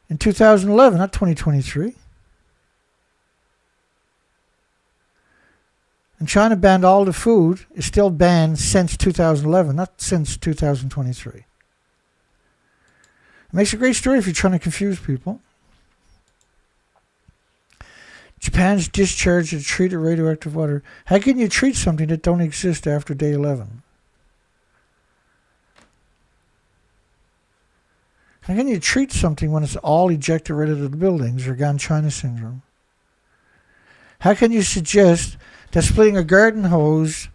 in 2011, not 2023. And China banned all the food. It's still banned since 2011, not since 2023. It makes a great story if you're trying to confuse people. Japan's discharge of treated radioactive water. How can you treat something that don't exist after day 11? How can you treat something when it's all ejected right out of the buildings, or Gan China syndrome? How can you suggest that splitting a garden hose,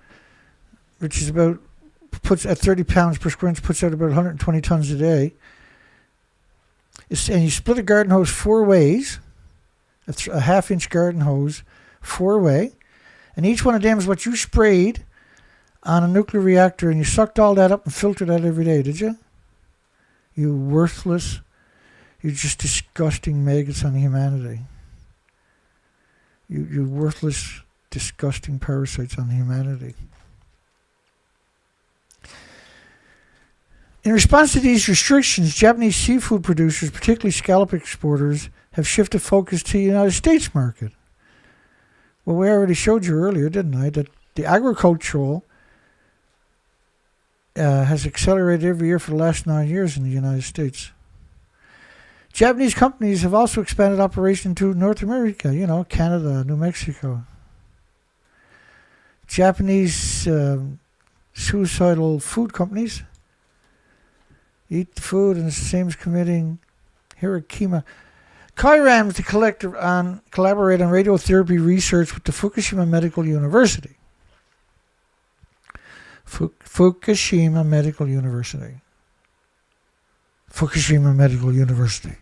which is puts at 30 pounds per square inch, puts out about 120 tons a day, and you split a garden hose 4 ways, a half-inch garden hose, 4-way, and each one of them is what you sprayed on a nuclear reactor, and you sucked all that up and filtered that every day, did you? You worthless, you just disgusting maggots on humanity. You worthless, disgusting parasites on humanity. In response to these restrictions, Japanese seafood producers, particularly scallop exporters, have shifted focus to the United States market. Well, we already showed you earlier, didn't I, that the agricultural has accelerated every year for the last 9 years in the United States. Japanese companies have also expanded operation to North America, Canada, New Mexico. Japanese suicidal food companies eat the food and the same as committing Hiroshima. Kairam to collaborate on radiotherapy research with the Fukushima Medical University. Fukushima Medical University. Fukushima Medical University.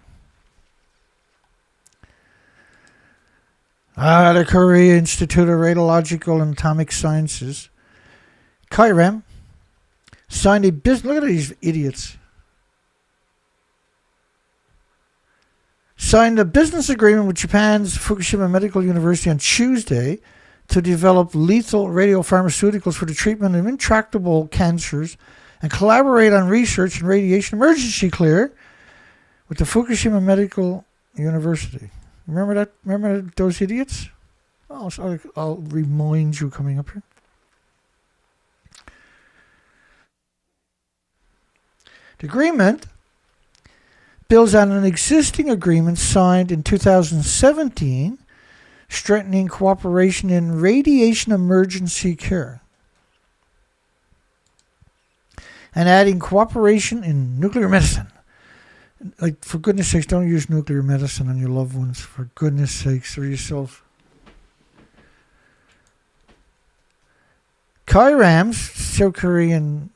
The Korea Institute of Radiological and Atomic Sciences. Kairam signed a business. Look at these idiots. Signed a business agreement with Japan's Fukushima Medical University on Tuesday to develop lethal radiopharmaceuticals for the treatment of intractable cancers and collaborate on research in radiation emergency clear with the Fukushima Medical University. Remember that? Remember those idiots? I'll remind you coming up here. The agreement builds on an existing agreement signed in 2017, strengthening cooperation in radiation emergency care and adding cooperation in nuclear medicine. Like, for goodness sakes, don't use nuclear medicine on your loved ones. For goodness sakes, or yourself. Kairam's South Korean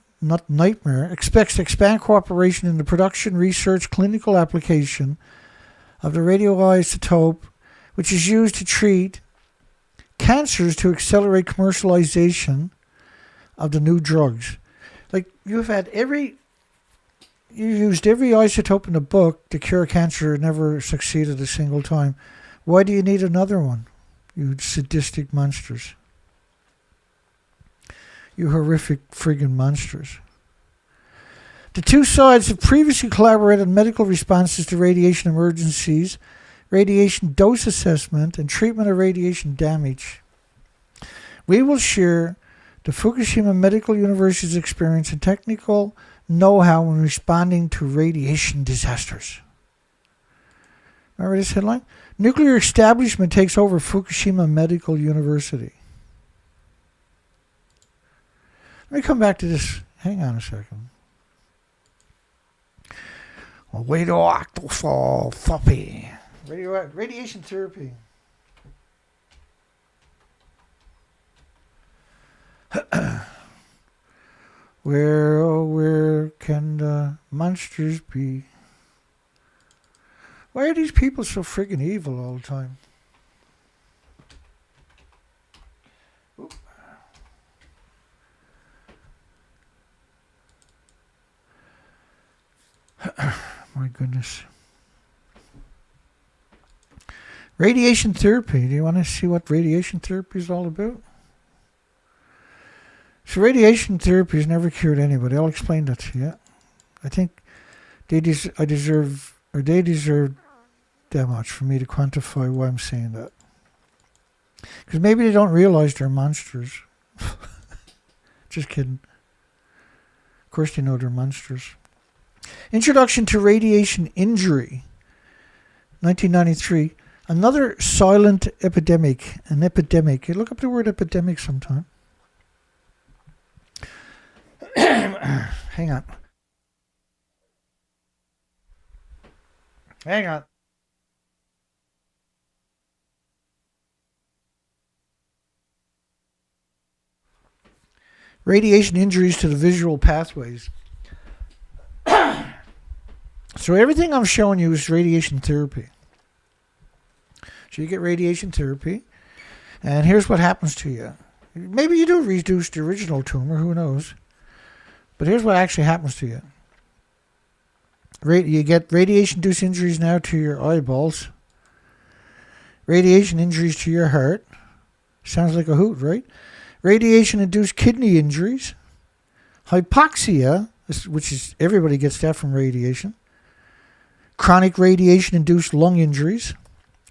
nightmare expects to expand cooperation in the production, research, clinical application of the radioisotope, which is used to treat cancers, to accelerate commercialization of the new drugs. Like, you've had every You used every isotope in the book to cure cancer, and never succeeded a single time. Why do you need another one? You sadistic monsters. You horrific friggin' monsters. The two sides have previously collaborated on medical responses to radiation emergencies, radiation dose assessment, and treatment of radiation damage. We will share the Fukushima Medical University's experience and technical know-how in responding to radiation disasters. Remember this headline? Nuclear establishment takes over Fukushima Medical University. Let me come back to this. Hang on a second. Radioactive therapy. Radiation therapy. Where can the monsters be? Why are these people so friggin' evil all the time? Oop. My goodness. Radiation therapy. Do you want to see what radiation therapy is all about? So radiation therapy has never cured anybody. I'll explain that to you. I think they deserve that much for me to quantify why I'm saying that. Because maybe they don't realize they're monsters. Just kidding. Of course they know they're monsters. Introduction to Radiation Injury, 1993. Another silent epidemic. An epidemic. You look up the word epidemic sometime. Hang on. Hang on. Radiation injuries to the visual pathways. So everything I'm showing you is radiation therapy. So you get radiation therapy, and here's what happens to you. Maybe you do reduce the original tumor, who knows? But here's what actually happens to you. You get radiation-induced injuries now to your eyeballs. Radiation injuries to your heart. Sounds like a hoot, right? Radiation-induced kidney injuries. Hypoxia, which is everybody gets that from radiation. Chronic radiation-induced lung injuries.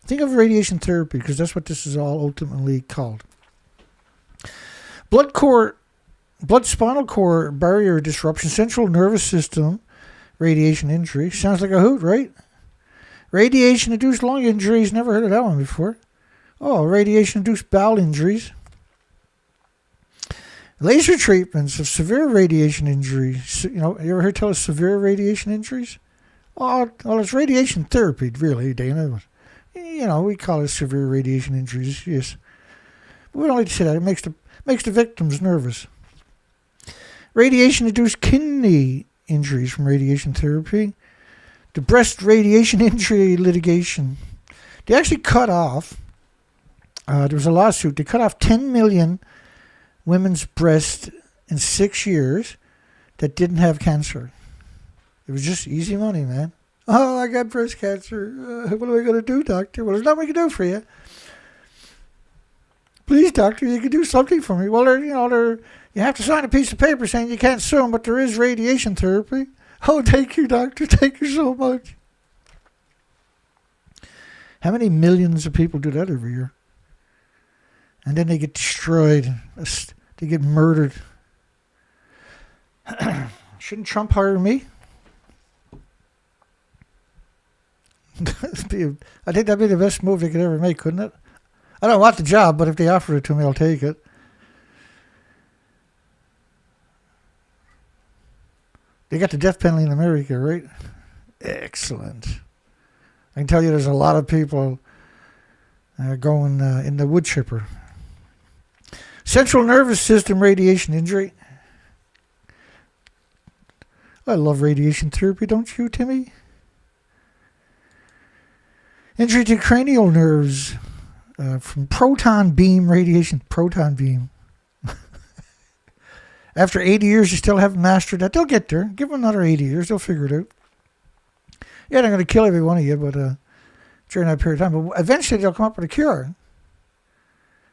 Think of radiation therapy, because that's what this is all ultimately called. Blood spinal cord barrier disruption, central nervous system radiation injury. Sounds like a hoot, right? Radiation-induced lung injuries. Never heard of that one before. Oh, radiation-induced bowel injuries. Laser treatments of severe radiation injuries. You ever heard tell of severe radiation injuries? Oh, well, it's radiation therapy, really, Dana. We call it severe radiation injuries, yes. But we don't like to say that. It makes the victims nervous. Radiation-induced kidney injuries from radiation therapy. The breast radiation injury litigation. They actually cut off, there was a lawsuit, they cut off 10 million women's breasts in 6 years that didn't have cancer. It was just easy money, man. Oh, I got breast cancer. What am I going to do, doctor? Well, there's nothing we can do for you. Please, doctor, you can do something for me. Well, you have to sign a piece of paper saying you can't sue them, but there is radiation therapy. Oh, thank you, doctor. Thank you so much. How many millions of people do that every year? And then they get destroyed. They get murdered. Shouldn't Trump hire me? I think that'd be the best move they could ever make, couldn't it? I don't want the job, but if they offer it to me, I'll take it. They got the death penalty in America, right? Excellent. I can tell you there's a lot of people going in the wood chipper. Central nervous system radiation injury. I love radiation therapy, don't you, Timmy? Injury to cranial nerves from proton beam radiation. Proton beam. After 80 years, you still haven't mastered that. They'll get there. Give them another 80 years. They'll figure it out. Yeah, they're going to kill every one of you, but during that period of time. But eventually, they'll come up with a cure.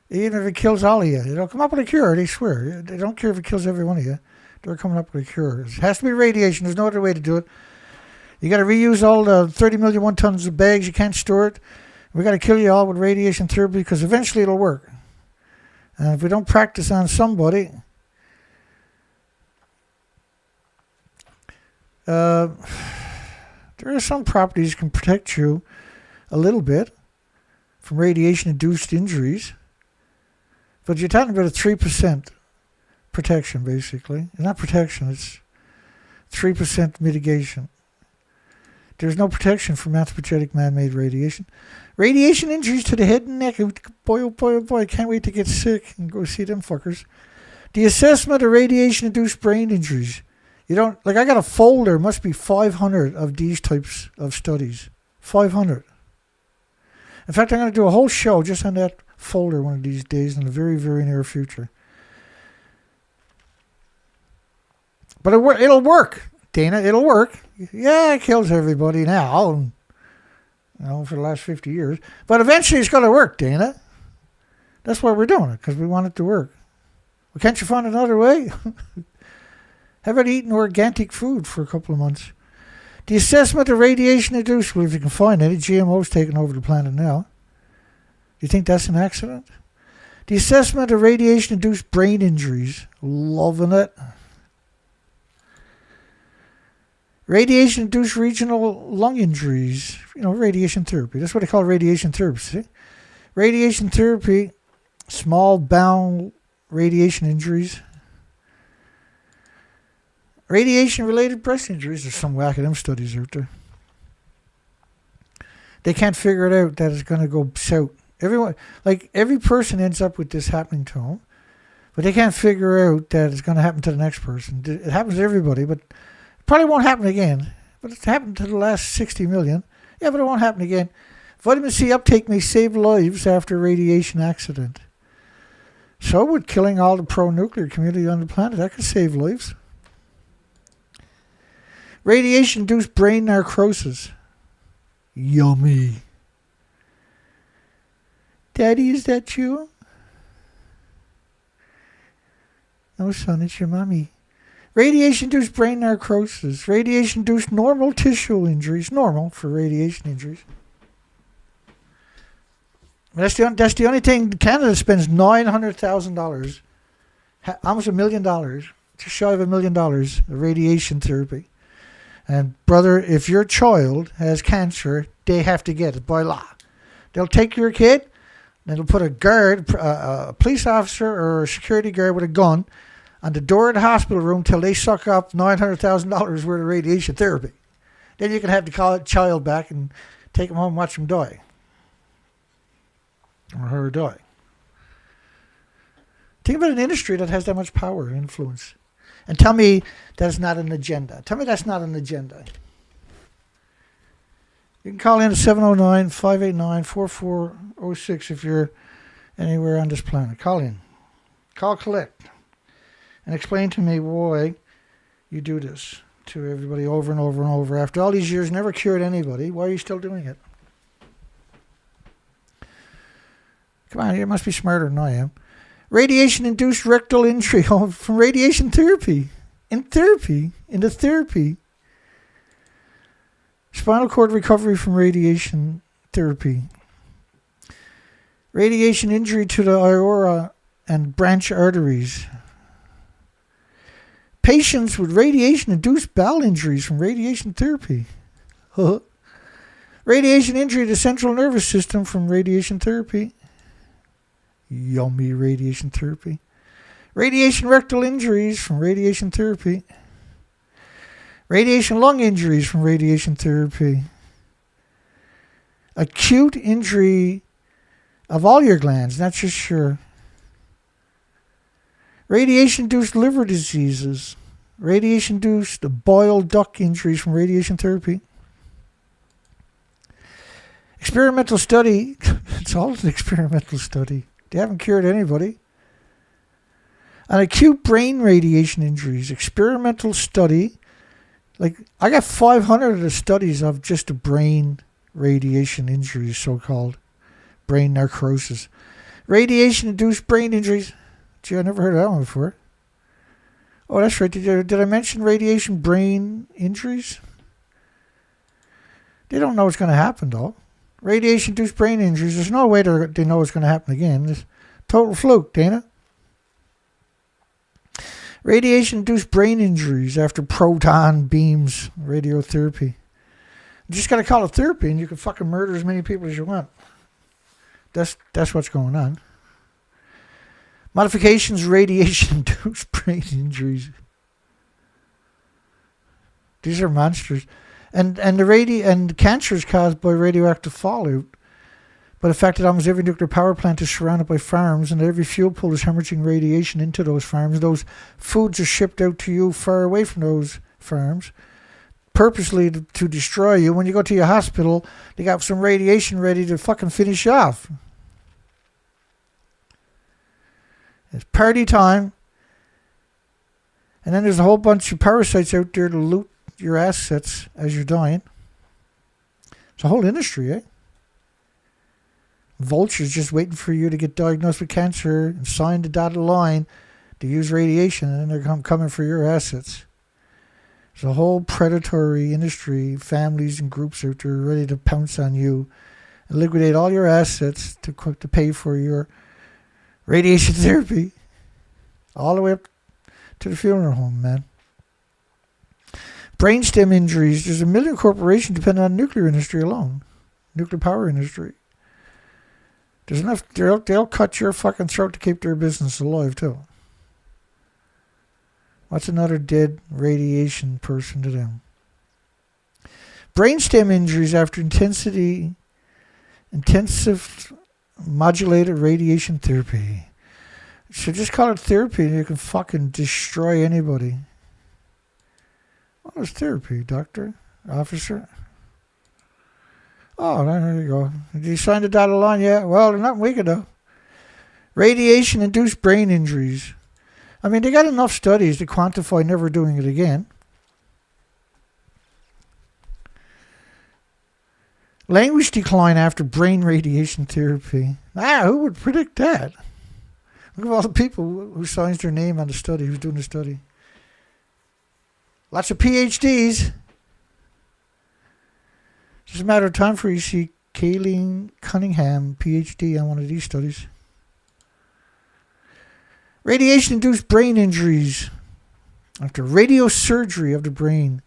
Even if it kills all of you, they'll come up with a cure. They swear. They don't care if it kills every one of you. They're coming up with a cure. It has to be radiation. There's no other way to do it. You got to reuse all the 30 million 1 tons of bags. You can't store it. We got to kill you all with radiation therapy because eventually it'll work. And if we don't practice on somebody, there are some properties that can protect you a little bit from radiation-induced injuries. But you're talking about a 3% protection, basically. It's not protection, it's 3% mitigation. There's no protection from anthropogenic man-made radiation. Radiation injuries to the head and neck. Boy, oh boy, oh boy, I can't wait to get sick and go see them fuckers. The assessment of radiation-induced brain injuries. You don't, like, I got a folder, must be 500 of these types of studies. 500. In fact, I'm going to do a whole show just on that folder one of these days in the very, very near future. But it'll work, Dana. It'll work. Yeah, it kills everybody now, for the last 50 years. But eventually it's going to work, Dana. That's why we're doing it, because we want it to work. Well, can't you find another way? How about eating organic food for a couple of months? The assessment of radiation-induced, well, if you can find any, GMO's taking over the planet now. Do you think that's an accident? The assessment of radiation-induced brain injuries. Loving it. Radiation-induced regional lung injuries. Radiation therapy. That's what they call radiation therapy. See? Radiation therapy, small bowel radiation injuries. Radiation-related breast injuries. There's some whack of them studies out there. They can't figure it out that it's going to go south. Every person ends up with this happening to them, but they can't figure out that it's going to happen to the next person. It happens to everybody, but it probably won't happen again. But it's happened to the last 60 million. Yeah, but it won't happen again. Vitamin C uptake may save lives after a radiation accident. So would killing all the pro-nuclear community on the planet. That could save lives. Radiation-induced brain necrosis. Yummy. Daddy, is that you? No, son, it's your mommy. Radiation-induced brain necrosis. Radiation-induced normal tissue injuries. Normal for radiation injuries. That's the only thing. Canada spends $900,000, almost $1 million, just shy of $1 million of radiation therapy. And brother, if your child has cancer, they have to get it by law. They'll take your kid, and they'll put a guard, a police officer or a security guard with a gun on the door of the hospital room till they suck up $900,000 worth of radiation therapy. Then you can have the child back and take him home and watch him die. Or her die. Think about an industry that has that much power and influence. And tell me that's not an agenda. Tell me that's not an agenda. You can call in at 709-589-4406 if you're anywhere on this planet. Call in. Call collect. And explain to me why you do this to everybody over and over and over. After all these years, never cured anybody. Why are you still doing it? Come on, you must be smarter than I am. Radiation-induced rectal injury from radiation therapy. In the therapy. Spinal cord recovery from radiation therapy. Radiation injury to the aorta and branch arteries. Patients with radiation-induced bowel injuries from radiation therapy. Radiation injury to the central nervous system from radiation therapy. Yummy radiation therapy. Radiation rectal injuries from radiation therapy. Radiation lung injuries from radiation therapy. Acute injury of all your glands, not just your. Radiation-induced liver diseases. Radiation-induced bile duct injuries from radiation therapy. Experimental study. It's all an experimental study. They haven't cured anybody. And acute brain radiation injuries, experimental study. Like, I got 500 of the studies of just the brain radiation injuries, so-called brain necrosis. Radiation-induced brain injuries. Gee, I never heard of that one before. Oh, that's right. Did I mention radiation brain injuries? They don't know what's going to happen, though. Radiation-induced brain injuries, there's no way they know what's going to happen again. It's total fluke, Dana. Radiation-induced brain injuries after proton beams radiotherapy. You just got to call it therapy and you can fucking murder as many people as you want. That's what's going on. Modifications, radiation-induced brain injuries. These are monsters. And cancer is caused by radioactive fallout. By the fact that almost every nuclear power plant is surrounded by farms and every fuel pool is hemorrhaging radiation into those farms. Those foods are shipped out to you far away from those farms, purposely to destroy you. When you go to your hospital, they got some radiation ready to fucking finish you off. It's party time. And then there's a whole bunch of parasites out there to loot your assets as you're dying. It's a whole industry, eh? Vultures just waiting for you to get diagnosed with cancer and sign the dotted line to use radiation, and then they're coming for your assets. There's a whole predatory industry, families and groups out there ready to pounce on you and liquidate all your assets to pay for your radiation therapy, all the way up to the funeral home, man. Brainstem injuries. There's 1 million corporations depending on the nuclear industry alone. Nuclear power industry. There's enough. They'll cut your fucking throat to keep their business alive, too. What's another dead radiation person to them? Brainstem injuries after intensive modulated radiation therapy. So just call it therapy and you can fucking destroy anybody. What was therapy, doctor? Officer? Oh, there you go. Did you sign the dotted line yet? Well, there's nothing we can do. Radiation-induced brain injuries. I mean, they got enough studies to quantify never doing it again. Language decline after brain radiation therapy. Who would predict that? Look at all the people who signs their name on the study, who's doing the study. Lots of PhDs. It's just a matter of time for you to see Kayleen Cunningham, PhD, on one of these studies. Radiation-induced brain injuries after radiosurgery of the brain.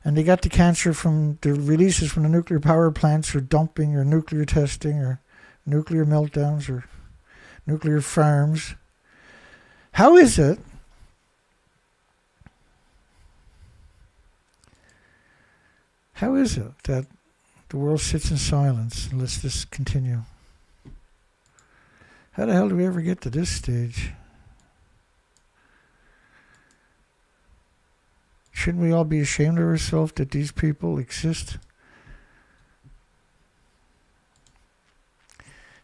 And they got the cancer from the releases from the nuclear power plants or dumping or nuclear testing or nuclear meltdowns or nuclear farms. How is it that the world sits in silence and lets this continue? How the hell do we ever get to this stage? Shouldn't we all be ashamed of ourselves that these people exist?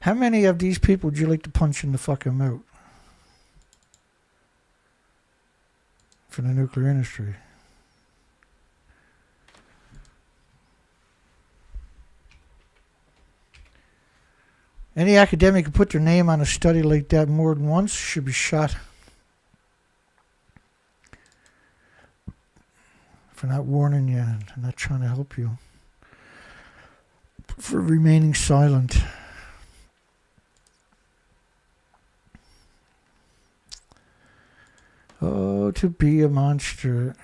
How many of these people would you like to punch in the fucking mouth for the nuclear industry? Any academic who put their name on a study like that more than once should be shot for not warning you and not trying to help you, for remaining silent. Oh, to be a monster.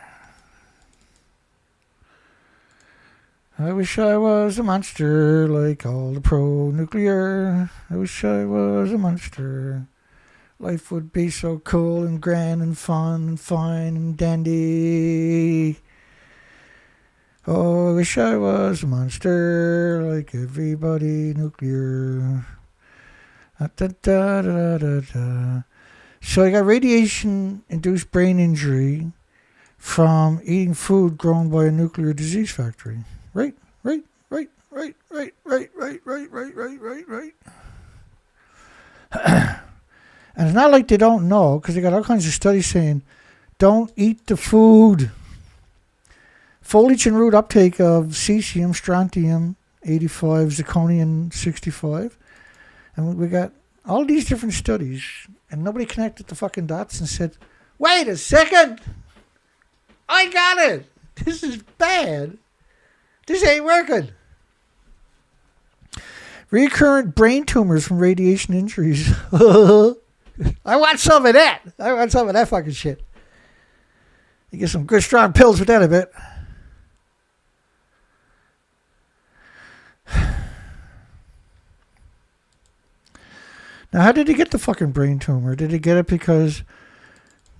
I wish I was a monster like all the pro-nuclear. I wish I was a monster. Life would be so cool and grand and fun and fine and dandy. Oh, I wish I was a monster like everybody nuclear. Da, da, da, da, da, da. So I got radiation-induced brain injury from eating food grown by a nuclear disease factory. Right. And it's not like they don't know, because they got all kinds of studies saying, don't eat the food. Foliage and root uptake of cesium, strontium 85, zirconium 65. And we got all these different studies, and nobody connected the fucking dots and said, wait a second, I got it. This is bad. This ain't working. Recurrent brain tumors from radiation injuries. I want some of that. I want some of that fucking shit. You get some good strong pills with that, I bet. Now, how did he get the fucking brain tumor? Did he get it because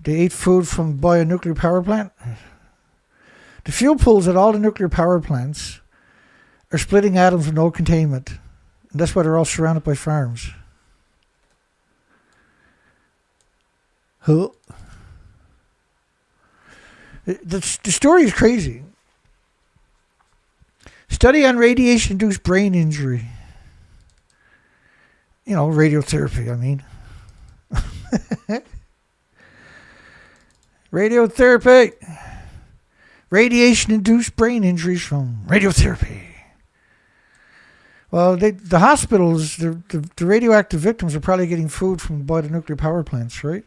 they ate food from by a nuclear power plant? The fuel pools at all the nuclear power plants are splitting atoms with no containment. And that's why they're all surrounded by farms. Huh? The story is crazy. Study on radiation-induced brain injury. You know, radiotherapy, I mean. Radiotherapy. Radiation-induced brain injuries from radiotherapy. Well, the hospitals, the radioactive victims are probably getting food from by the nuclear power plants, right?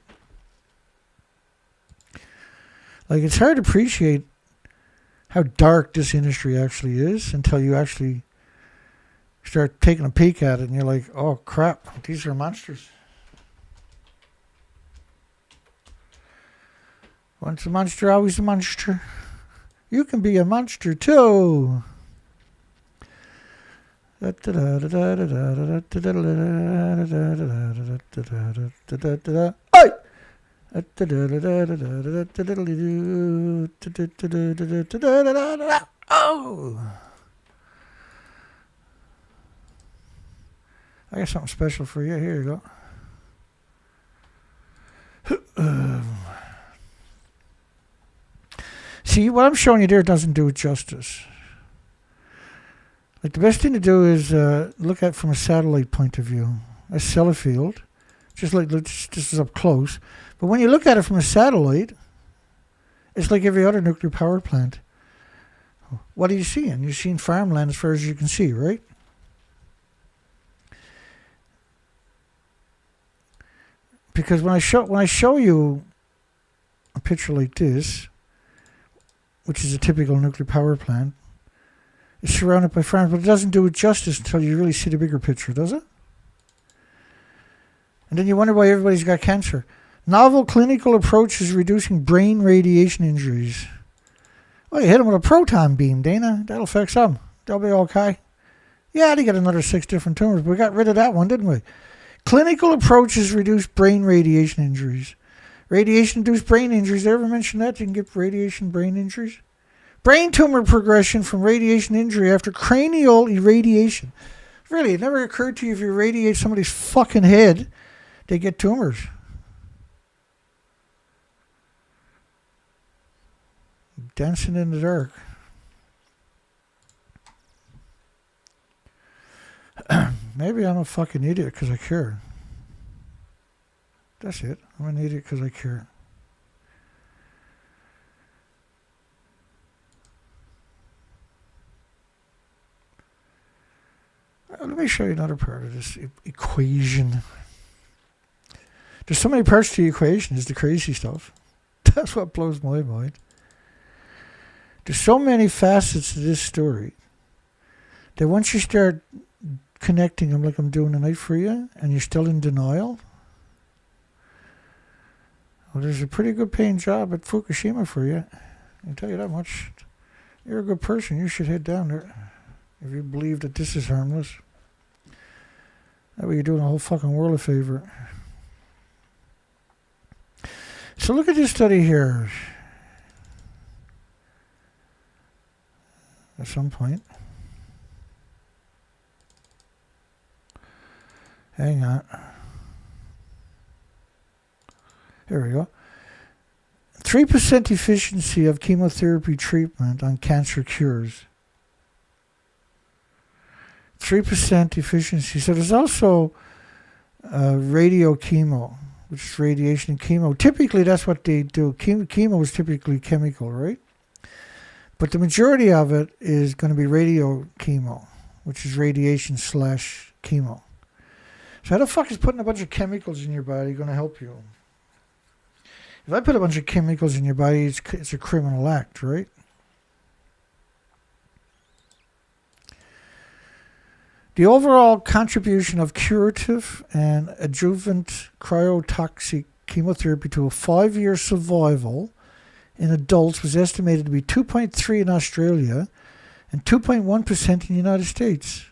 Like, it's hard to appreciate how dark this industry actually is until you actually start taking a peek at it and you're like, oh crap, these are monsters. Once a monster, always a monster. You can be a monster too. Hey! Oh! I got something special for you. Here you go. See, what I'm showing you there doesn't do it justice. Like, the best thing to do is look at it from a satellite point of view. A Sellafield. Just like this is up close. But when you look at it from a satellite, it's like every other nuclear power plant. What are you seeing? You're seeing farmland as far as you can see, right? Because when I show you a picture like this, which is a typical nuclear power plant, it's surrounded by farms, but it doesn't do it justice until you really see the bigger picture, does it? And then you wonder why everybody's got cancer. Novel clinical approaches reducing brain radiation injuries. Well, you hit them with a proton beam, Dana. That'll fix them. They'll be okay. Yeah, they got another 6 different tumors, but we got rid of that one, didn't we? Clinical approaches reduce brain radiation injuries. Radiation-induced brain injuries. Did I ever mention that? You can get radiation brain injuries. Brain tumor progression from radiation injury after cranial irradiation. Really, it never occurred to you if you irradiate somebody's fucking head, they get tumors. Dancing in the dark. Maybe I'm a fucking idiot because I care. That's it. I'm an idiot because I care. Let me show you another part of this equation. There's so many parts to the equation. It's the crazy stuff. That's what blows my mind. There's so many facets to this story that once you start connecting them like I'm doing tonight for you, and you're still in denial, well, there's a pretty good paying job at Fukushima for you. I can tell you that much. You're a good person. You should head down there if you believe that this is harmless. That way you're doing the whole fucking world a favor. So look at this study here. At some point. Hang on. Here we go. 3% efficiency of chemotherapy treatment on cancer cures. 3% efficiency. So there's also radio chemo. which is radiation and chemo. Typically, that's what they do. Chemo is typically chemical, right? But the majority of it is going to be radiochemo, which is radiation / chemo. So how the fuck is putting a bunch of chemicals in your body going to help you? If I put a bunch of chemicals in your body, it's a criminal act, right? The overall contribution of curative and adjuvant cryotoxic chemotherapy to a 5-year survival in adults was estimated to be 2.3 in Australia and 2.1% in the United States.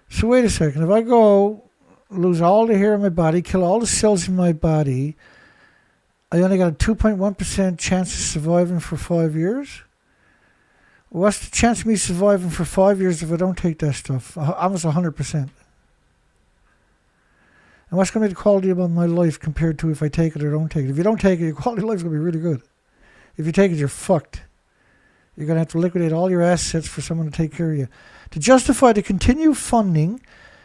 So wait a second, if I go lose all the hair in my body, kill all the cells in my body, I only got a 2.1% chance of surviving for 5 years? What's the chance of me surviving for 5 years if I don't take that stuff? Almost 100%. And what's going to be the quality of my life compared to if I take it or don't take it? If you don't take it, your quality of life is going to be really good. If you take it, you're fucked. You're going to have to liquidate all your assets for someone to take care of you. To justify the continued funding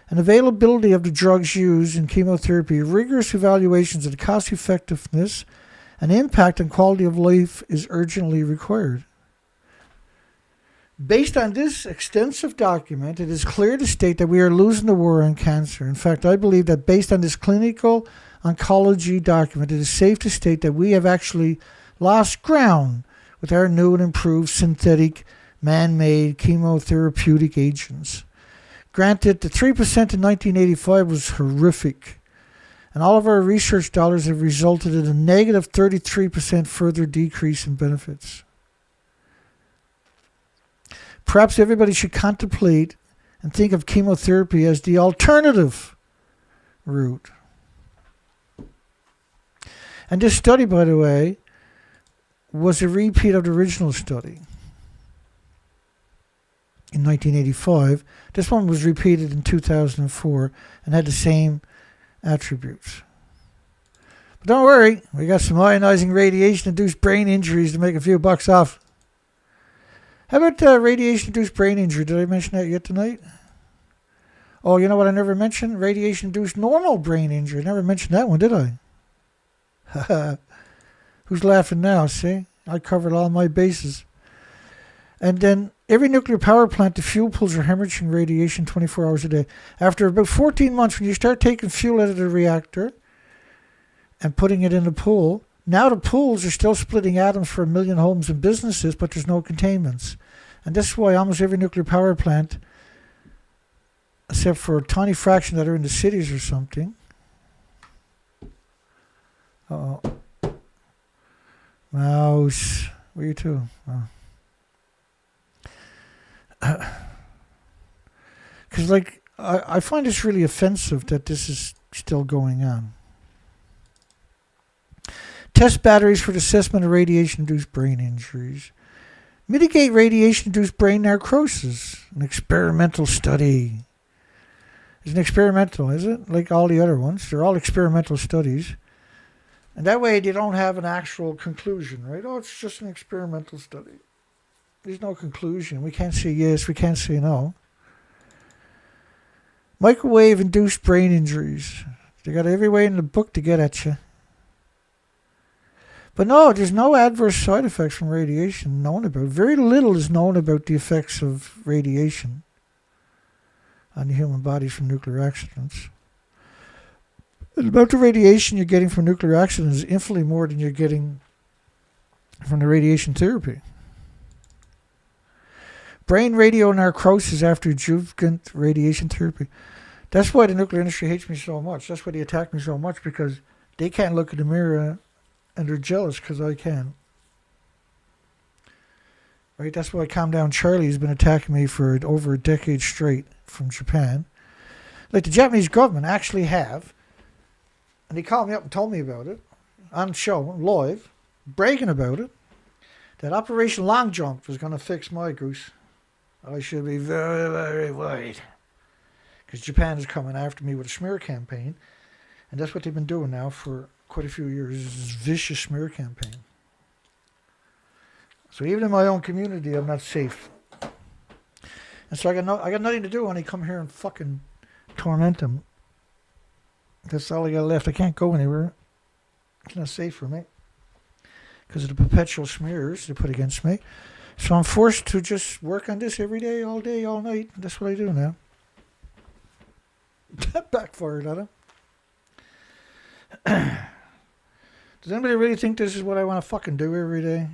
and availability of the drugs used in chemotherapy, rigorous evaluations of the cost effectiveness and impact on quality of life is urgently required. Based on this extensive document, it is clear to state that we are losing the war on cancer. In fact, I believe that based on this clinical oncology document, it is safe to state that we have actually lost ground with our new and improved synthetic, man-made chemotherapeutic agents. Granted, the 3% in 1985 was horrific, and all of our research dollars have resulted in a negative 33% further decrease in benefits. Perhaps everybody should contemplate and think of chemotherapy as the alternative route. And this study, by the way, was a repeat of the original study in 1985. This one was repeated in 2004 and had the same attributes. But don't worry, we got some ionizing radiation-induced brain injuries to make a few bucks off. How about radiation-induced brain injury? Did I mention that yet tonight? Oh, you know what I never mentioned? Radiation-induced normal brain injury. I never mentioned that one, did I? Who's laughing now, see? I covered all my bases. And then every nuclear power plant, the fuel pools are hemorrhaging radiation 24 hours a day. After about 14 months, when you start taking fuel out of the reactor and putting it in the pool, now the pools are still splitting atoms for 1 million homes and businesses, but there's no containments. And this is why almost every nuclear power plant, except for a tiny fraction that are in the cities or something. Uh-oh. Mouse. Where are you two? Because, I find this really offensive that this is still going on. Test batteries for the assessment of radiation-induced brain injuries. Mitigate radiation-induced brain necrosis. An experimental study. It's an experimental, is it? Like all the other ones. They're all experimental studies. And that way they don't have an actual conclusion, right? Oh, it's just an experimental study. There's no conclusion. We can't say yes, we can't say no. Microwave-induced brain injuries. They got every way in the book to get at you. But no, there's no adverse side effects from radiation known about. Very little is known about the effects of radiation on the human bodies from nuclear accidents. And about the radiation you're getting from nuclear accidents is infinitely more than you're getting from the radiation therapy. Brain radionecrosis after adjuvant radiation therapy. That's why the nuclear industry hates me so much. That's why they attack me so much, because they can't look in the mirror and they're jealous because I can. Right? That's why Calm Down Charlie has been attacking me for over a decade straight from Japan. Like the Japanese government actually have, and they called me up and told me about it on show, live, bragging about it, that Operation Long Jump was going to fix my goose. I should be very, very worried. Because Japan is coming after me with a smear campaign. And that's what they've been doing now for quite a few years. This vicious smear campaign. So even in my own community, I'm not safe. And so I got nothing to do when they come here and fucking torment them. That's all I got left. I can't go anywhere. It's not safe for me because of the perpetual smears they put against me. So I'm forced to just work on this every day, all night. That's what I do now. That backfired on him. Does anybody really think this is what I want to fucking do every day?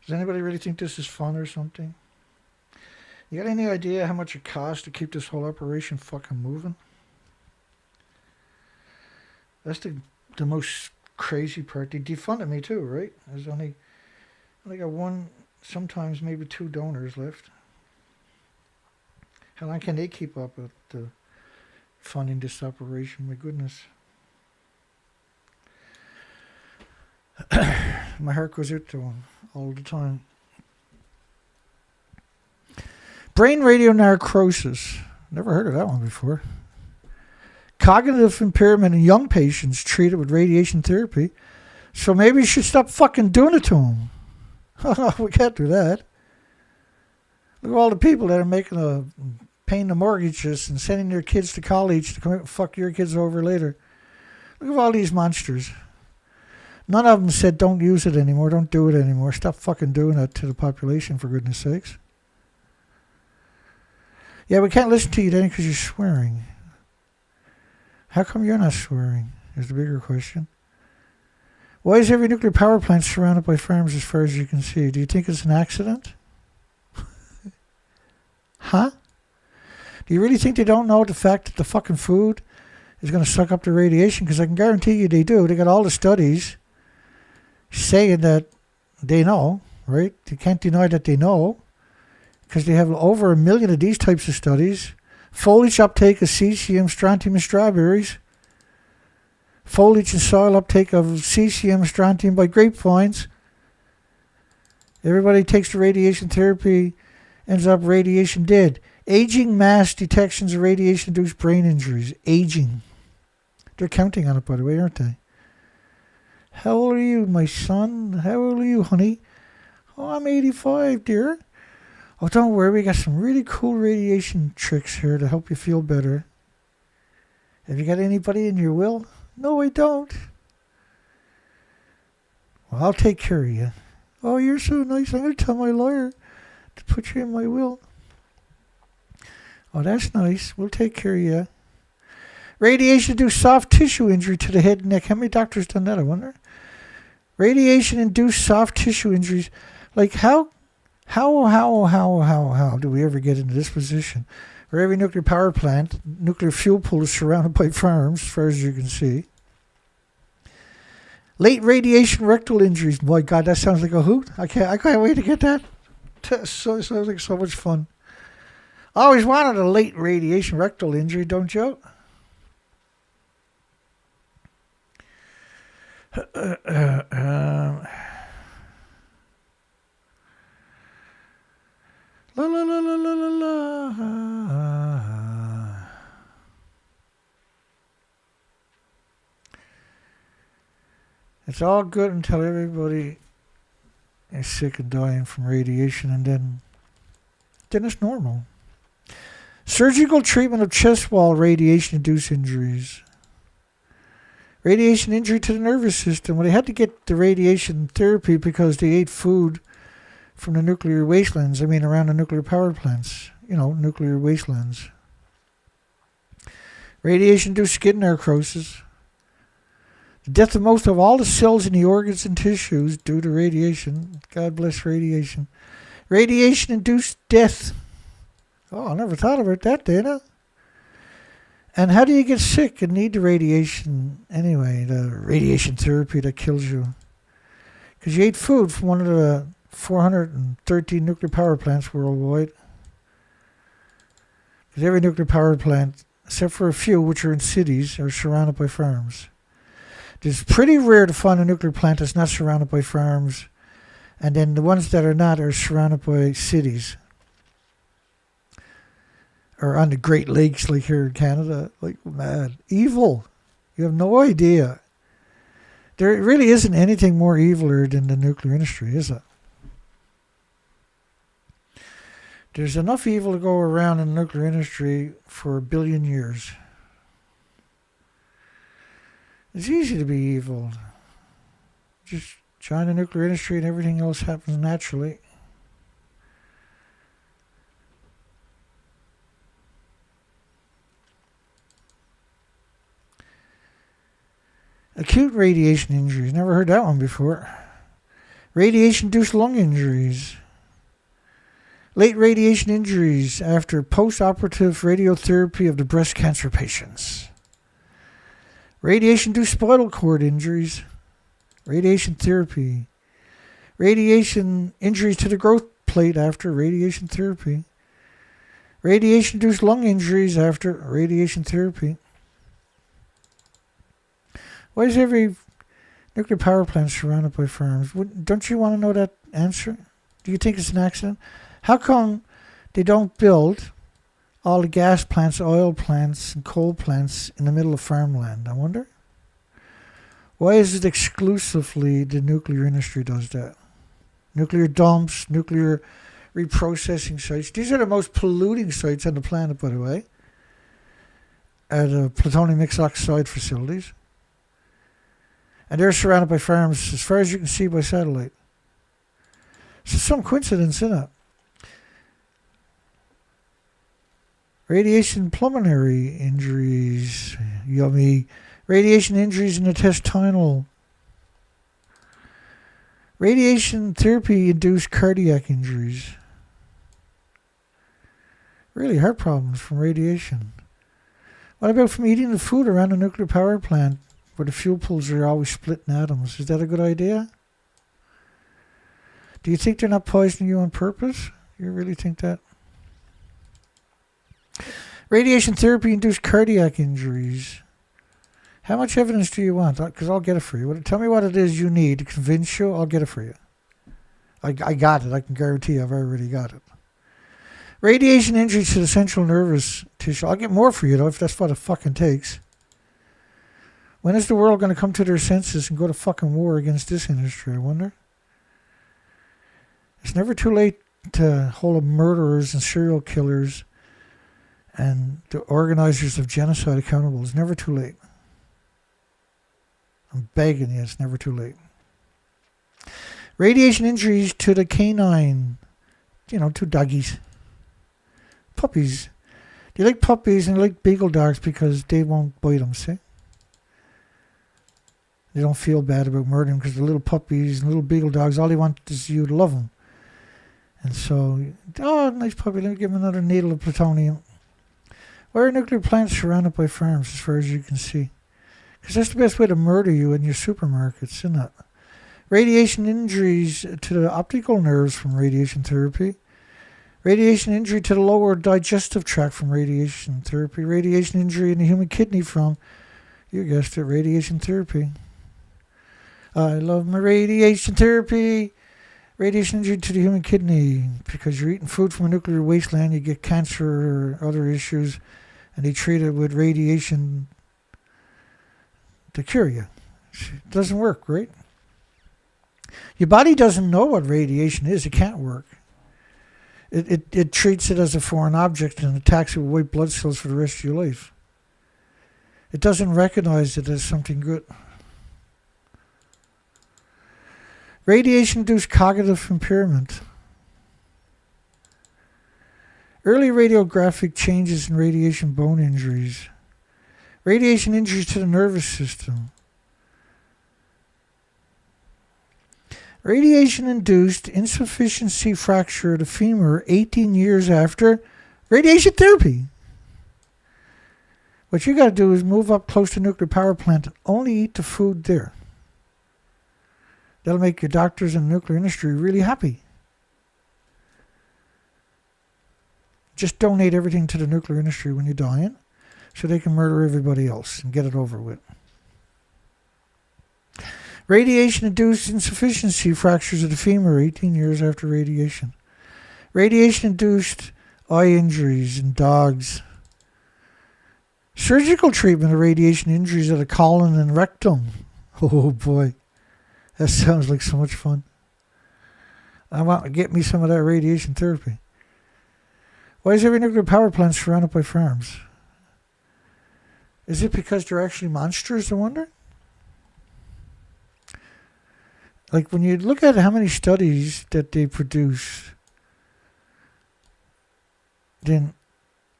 Does anybody really think this is fun or something? You got any idea how much it costs to keep this whole operation fucking moving? That's the most crazy part. They defunded me too, right? There's only got one, sometimes maybe two donors left. How long can they keep up with the funding this operation? My goodness. My heart goes out to them all the time. Brain radionarcosis. Never heard of that one before. Cognitive impairment in young patients treated with radiation therapy. So maybe you should stop fucking doing it to them. We can't do that. Look at all the people that are paying the mortgages and sending their kids to college to come out and fuck your kids over later. Look at all these monsters. None of them said don't use it anymore, don't do it anymore. Stop fucking doing it to the population, for goodness sakes. Yeah, we can't listen to you then because you're swearing. How come you're not swearing? Is the bigger question. Why is every nuclear power plant surrounded by farms as far as you can see? Do you think it's an accident? Huh? Do you really think they don't know the fact that the fucking food is going to suck up the radiation? Because I can guarantee you they do. They got all the studies saying that they know, right? They can't deny that they know because they have over 1 million of these types of studies. Foliage uptake of cesium, strontium, and strawberries. Foliage and soil uptake of cesium, strontium by grapevines. Everybody takes the radiation therapy, ends up radiation dead. Aging mass detections of radiation-induced brain injuries. Aging. They're counting on it, by the way, aren't they? How old are you, my son? How old are you, honey? Oh, I'm 85, dear. Oh, don't worry, we got some really cool radiation tricks here to help you feel better. Have you got anybody in your will? No, I don't. Well, I'll take care of you. Oh, you're so nice. I'm going to tell my lawyer to put you in my will. Oh, that's nice. We'll take care of you. Radiation-induced soft tissue injury to the head and neck. How many doctors done that, I wonder? Radiation-induced soft tissue injuries. Like, how do we ever get into this position? Where every nuclear power plant, nuclear fuel pool is surrounded by farms, as far as you can see. Late radiation rectal injuries. My God, that sounds like a hoot. I can't wait to get that. Sounds like so much fun. I always wanted a late radiation rectal injury, don't you? La la la la la la la. It's all good until everybody is sick and dying from radiation, and then it's normal. Surgical treatment of chest wall radiation-induced injuries. Radiation injury to the nervous system. Well, they had to get the radiation therapy because they ate food from the nuclear wastelands. I mean, around the nuclear power plants. You know, nuclear wastelands. Radiation-induced skin necrosis. The death of most of all the cells in the organs and tissues due to radiation. God bless radiation. Radiation-induced death. Oh, I never thought about that, did I? And how do you get sick and need the radiation anyway, the radiation therapy that kills you? Because you ate food from one of the 413 nuclear power plants worldwide. Because every nuclear power plant, except for a few which are in cities, are surrounded by farms. It's pretty rare to find a nuclear plant that's not surrounded by farms. And then the ones that are not are surrounded by cities. Or on the Great Lakes, like here in Canada. Like, mad. Evil. You have no idea. There really isn't anything more eviler than the nuclear industry, is it? There's enough evil to go around in the nuclear industry for 1 billion years. It's easy to be evil. Just join the nuclear industry and everything else happens naturally. Acute radiation injuries. Never heard that one before. Radiation-induced lung injuries. Late radiation injuries after post-operative radiotherapy of the breast cancer patients. Radiation-induced spinal cord injuries. Radiation therapy. Radiation injuries to the growth plate after radiation therapy. Radiation-induced lung injuries after radiation therapy. Why is every nuclear power plant surrounded by farms? Don't you want to know that answer? Do you think it's an accident? How come they don't build all the gas plants, oil plants, and coal plants in the middle of farmland? I wonder. Why is it exclusively the nuclear industry does that? Nuclear dumps, nuclear reprocessing sites. These are the most polluting sites on the planet, by the way. Plutonium mixed oxide facilities. And they're surrounded by farms as far as you can see by satellite. So some coincidence in it. Radiation pulmonary injuries. Yummy. Radiation injuries in the intestinal. Radiation therapy-induced cardiac injuries. Really, heart problems from radiation. What about from eating the food around a nuclear power plant where the fuel pools are always split in atoms? Is that a good idea? Do you think they're not poisoning you on purpose? You really think that? Radiation therapy-induced cardiac injuries. How much evidence do you want? Because I'll get it for you. Tell me what it is you need to convince you. I'll get it for you. I got it. I can guarantee you I've already got it. Radiation injuries to the central nervous tissue. I'll get more for you, though, if that's what it fucking takes. When is the world going to come to their senses and go to fucking war against this industry, I wonder? It's never too late to hold murderers and serial killers and the organizers of genocide accountable. It's never too late. I'm begging you, it's never too late. Radiation injuries to the canine. To doggies. Puppies. They like puppies and they like beagle dogs because they won't bite them, see? They don't feel bad about murdering because the little puppies and little beagle dogs, all they want is you to love them. And so, nice puppy, let me give him another needle of plutonium. Why are nuclear plants surrounded by farms as far as you can see? Because that's the best way to murder you in your supermarkets, isn't it? Radiation injuries to the optical nerves from radiation therapy. Radiation injury to the lower digestive tract from radiation therapy. Radiation injury in the human kidney from, you guessed it, radiation therapy. I love my radiation therapy. Radiation injury to the human kidney. Because you're eating food from a nuclear wasteland, you get cancer or other issues, and they treat it with radiation to cure you. It doesn't work, right? Your body doesn't know what radiation is. It can't work. It treats it as a foreign object and attacks it with white blood cells for the rest of your life. It doesn't recognize it as something good. Radiation-induced cognitive impairment. Early radiographic changes in radiation bone injuries. Radiation injuries to the nervous system. Radiation-induced insufficiency fracture of the femur 18 years after radiation therapy. What you got to do is move up close to a nuclear power plant and only eat the food there. That'll make your doctors in the nuclear industry really happy. Just donate everything to the nuclear industry when you're dying so they can murder everybody else and get it over with. Radiation-induced insufficiency fractures of the femur 18 years after radiation. Radiation-induced eye injuries in dogs. Surgical treatment of radiation injuries of the colon and rectum. Oh boy, that sounds like so much fun. I want to get me some of that radiation therapy. Why is every nuclear power plant surrounded by farms? Is it because they're actually monsters, I wonder? like when you look at how many studies that they produce, then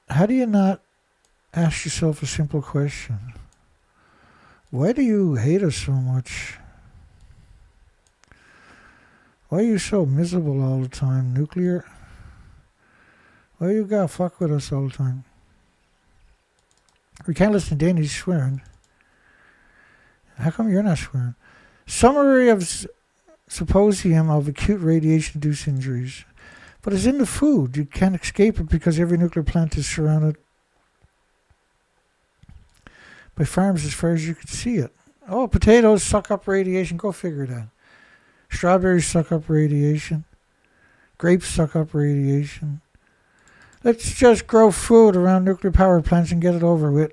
how do you not ask yourself a simple question? Why do you hate us so much? Why are you so miserable all the time, nuclear? Why you gotta fuck with us all the time? We can't listen to Danny swearing. How come you're not swearing? Summary of symposium of acute radiation-induced injuries. But it's in the food. You can't escape it because every nuclear plant is surrounded by farms as far as you can see it. Oh, potatoes suck up radiation. Go figure that. Strawberries suck up radiation. Grapes suck up radiation. Let's just grow food around nuclear power plants and get it over with.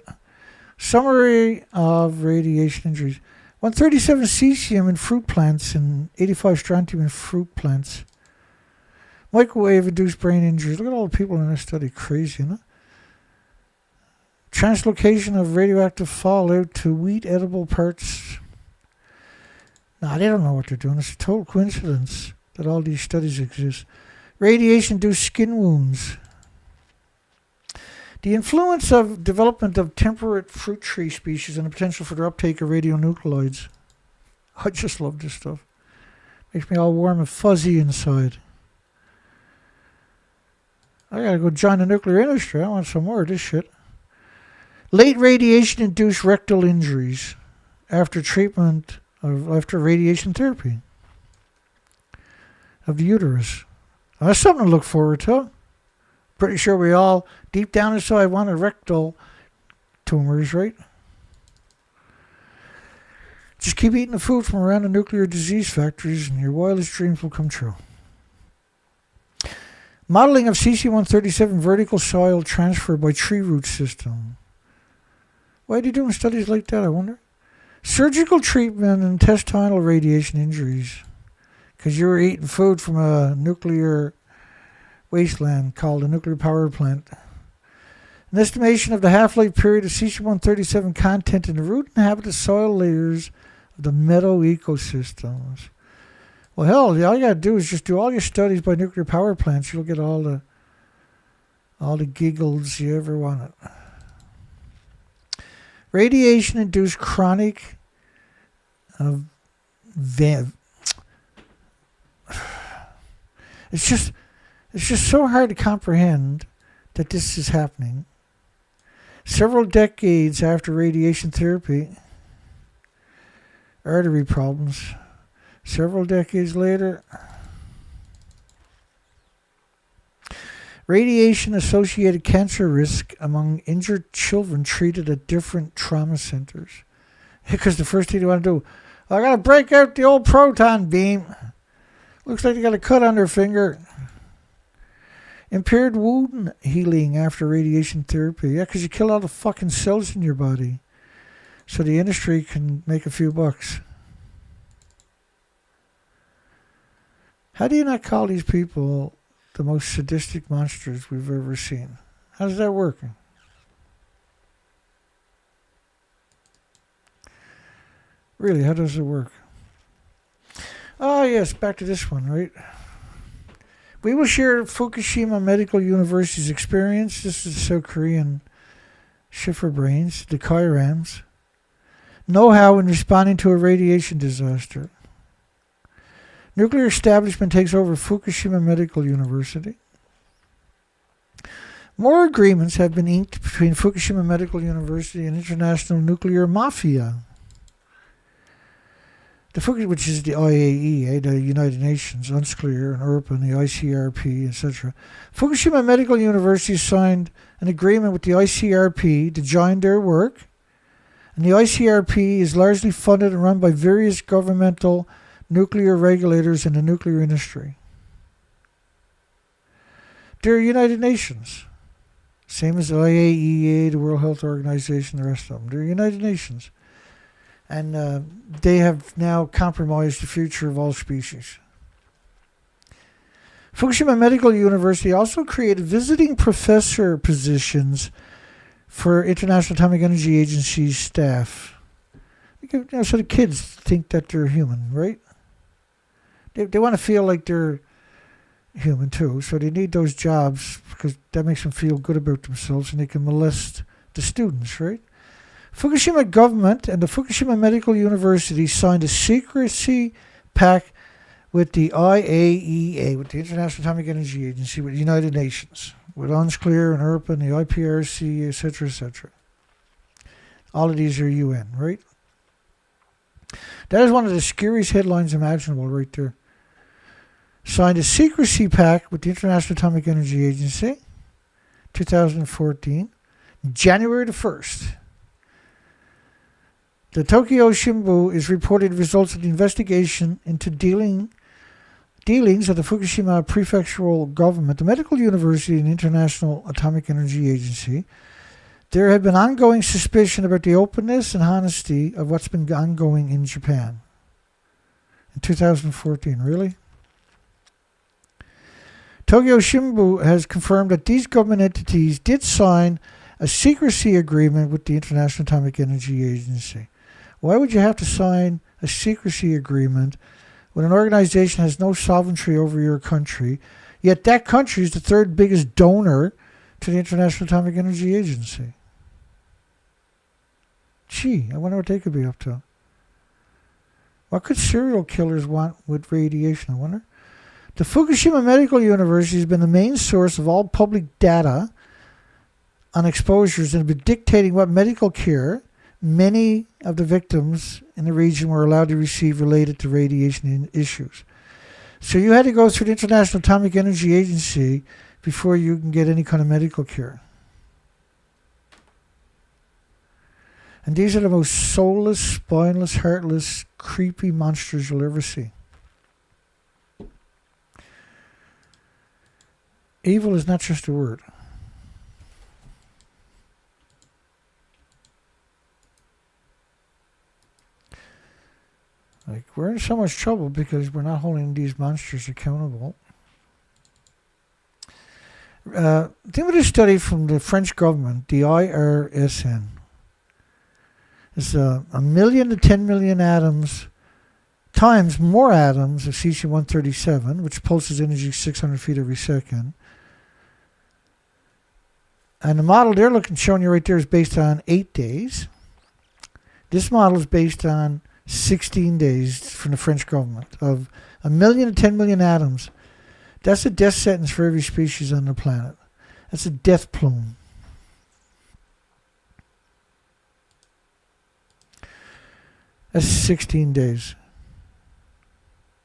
Summary of radiation injuries. 137 cesium in fruit plants and 85 strontium in fruit plants. Microwave-induced brain injuries. Look at all the people in this study. Crazy, you know? Translocation of radioactive fallout to wheat edible parts. Nah, they don't know what they're doing. It's a total coincidence that all these studies exist. Radiation-induced skin wounds. The influence of development of temperate fruit tree species and the potential for their uptake of radionuclides. I just love this stuff. Makes me all warm and fuzzy inside. I gotta go join the nuclear industry. I want some more of this shit. Late radiation-induced rectal injuries after treatment after radiation therapy of the uterus. Now, that's something to look forward to. Pretty sure we all, deep down inside, want rectal tumors, right? Just keep eating the food from around the nuclear disease factories and your wildest dreams will come true. Modeling of CC-137 vertical soil transfer by tree root system. Why are they doing studies like that, I wonder? Surgical treatment and intestinal radiation injuries. Because you were eating food from a nuclear wasteland called a nuclear power plant. An estimation of the half-life period of CC-137 content in the root and habitat soil layers of the meadow ecosystems. Well, hell, all you gotta do is just do all your studies by nuclear power plants. You'll get all the giggles you ever wanted. Radiation-induced chronic It's just so hard to comprehend that this is happening. Several decades after radiation therapy, artery problems. Several decades later, radiation-associated cancer risk among injured children treated at different trauma centers. Because the first thing they want to do, I got to break out the old proton beam. Looks like they got a cut on their finger. Impaired wound healing after radiation therapy. Yeah, because you kill all the fucking cells in your body. So the industry can make a few bucks. How do you not call these people the most sadistic monsters we've ever seen? How's that working? Really, how does it work? Oh, yes, back to this one, right? We will share Fukushima Medical University's experience. This is the South Korean Schiffer brains, the Kairams. Know-how in responding to a radiation disaster. Nuclear establishment takes over Fukushima Medical University. More agreements have been inked between Fukushima Medical University and international nuclear mafia. Which is the IAEA, the United Nations, UNCLEAR, and UNCLEAR, and the ICRP, etc. Fukushima Medical University signed an agreement with the ICRP to join their work, and the ICRP is largely funded and run by various governmental nuclear regulators in the nuclear industry. They're United Nations, same as IAEA, the World Health Organization, the rest of them. They're United Nations. And they have now compromised the future of all species. Fukushima Medical University also created visiting professor positions for International Atomic Energy Agency staff. So the kids think that they're human, right? They want to feel like they're human too, so they need those jobs because that makes them feel good about themselves and they can molest the students, right? Fukushima government and the Fukushima Medical University signed a secrecy pact with the IAEA, with the International Atomic Energy Agency, with the United Nations, with UNCLEAR and IRPA and the IPRC, etc., etc. All of these are UN, right? That is one of the scariest headlines imaginable right there. Signed a secrecy pact with the International Atomic Energy Agency, 2014, January the 1st. The Tokyo Shimbun is reported results of the investigation into dealings of the Fukushima prefectural government, the medical university, and the International Atomic Energy Agency. There had been ongoing suspicion about the openness and honesty of what's been ongoing in Japan. In 2014, really? Tokyo Shimbun has confirmed that these government entities did sign a secrecy agreement with the International Atomic Energy Agency. Why would you have to sign a secrecy agreement when an organization has no sovereignty over your country, yet that country is the third biggest donor to the International Atomic Energy Agency? Gee, I wonder what they could be up to. What could serial killers want with radiation, I wonder? The Fukushima Medical University has been the main source of all public data on exposures and have been dictating what medical care many of the victims in the region were allowed to receive related to radiation issues. So you had to go through the International Atomic Energy Agency before you can get any kind of medical care. And these are the most soulless, spineless, heartless, creepy monsters you'll ever see. Evil is not just a word. Like, we're in so much trouble because we're not holding these monsters accountable. Think of this study from the French government, the IRSN. It's 1 million to 10 million atoms times more atoms of cesium-137, which pulses energy 600 feet every second. And the model they're showing you right there is based on 8 days. This model is based on 16 days from the French government of 1 million to 10 million atoms. That's a death sentence for every species on the planet. That's a death plume. That's 16 days.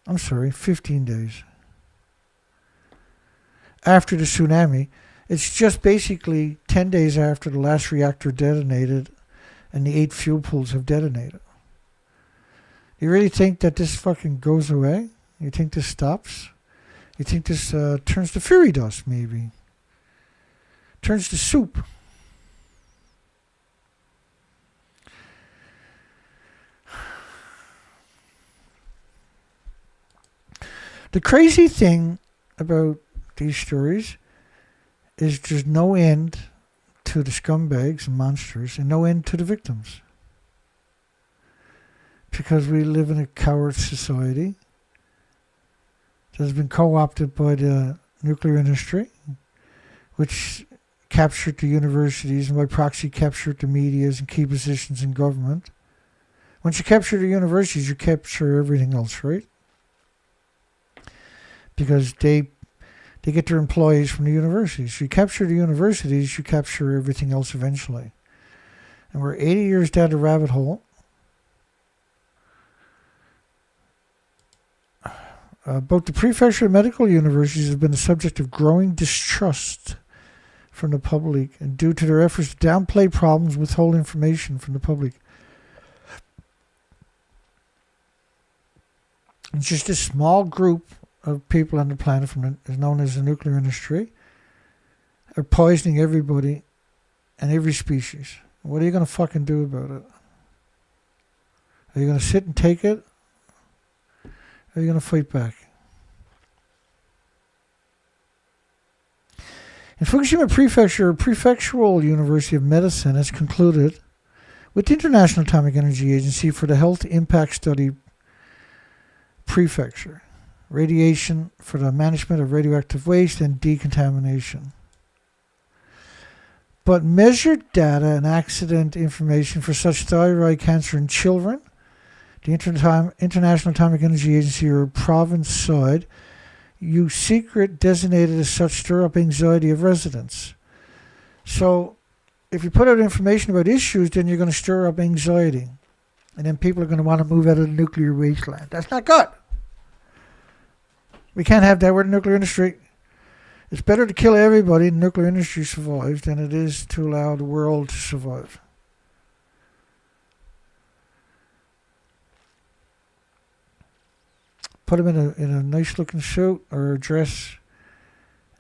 I'm sorry, 15 days. After the tsunami, it's just basically 10 days after the last reactor detonated and the 8 fuel pools have detonated. You really think that this fucking goes away? You think this stops? You think this turns to fairy dust, maybe? Turns to soup? The crazy thing about these stories is there's no end to the scumbags and monsters and no end to the victims. Because we live in a coward society that has been co-opted by the nuclear industry, which captured the universities and by proxy captured the medias and key positions in government. Once you capture the universities, you capture everything else, right? Because they get their employees from the universities. You capture the universities, you capture everything else eventually. And we're 80 years down the rabbit hole. Both the prefecture and medical universities have been the subject of growing distrust from the public and due to their efforts to downplay problems, withhold information from the public. It's just a small group of people on the planet is known as the nuclear industry are poisoning everybody and every species. What are you going to fucking do about it? Are you going to sit and take it? Or are you going to fight back? In Fukushima Prefecture, Prefectural University of Medicine has concluded with the International Atomic Energy Agency for the Health Impact Study Prefecture. radiation for the management of radioactive waste and decontamination. But measured data and accident information for such thyroid cancer in children, the International Atomic Energy Agency or province side, you secret designated as such stir up anxiety of residents. So if you put out information about issues, then you're going to stir up anxiety. And then people are going to want to move out of the nuclear wasteland. That's not good. We can't have that. We're the nuclear industry. It's better to kill everybody and the nuclear industry survives than it is to allow the world to survive. Put them in a nice looking suit or a dress,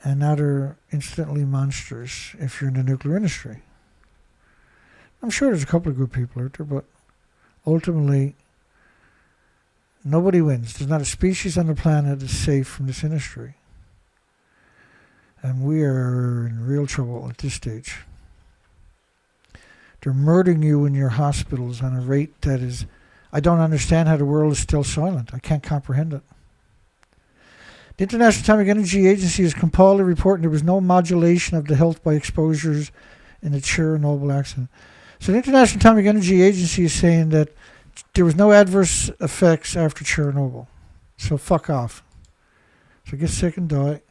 and now they're instantly monsters if you're in the nuclear industry. I'm sure there's a couple of good people out there, but ultimately nobody wins. There's not a species on the planet that's safe from this industry. And we are in real trouble at this stage. They're murdering you in your hospitals on a rate that is... I don't understand how the world is still silent. I can't comprehend it. The International Atomic Energy Agency has compiled a report and there was no modulation of the health by exposures in the Chernobyl accident. So the International Atomic Energy Agency is saying that there was no adverse effects after Chernobyl. So fuck off. So get sick and die.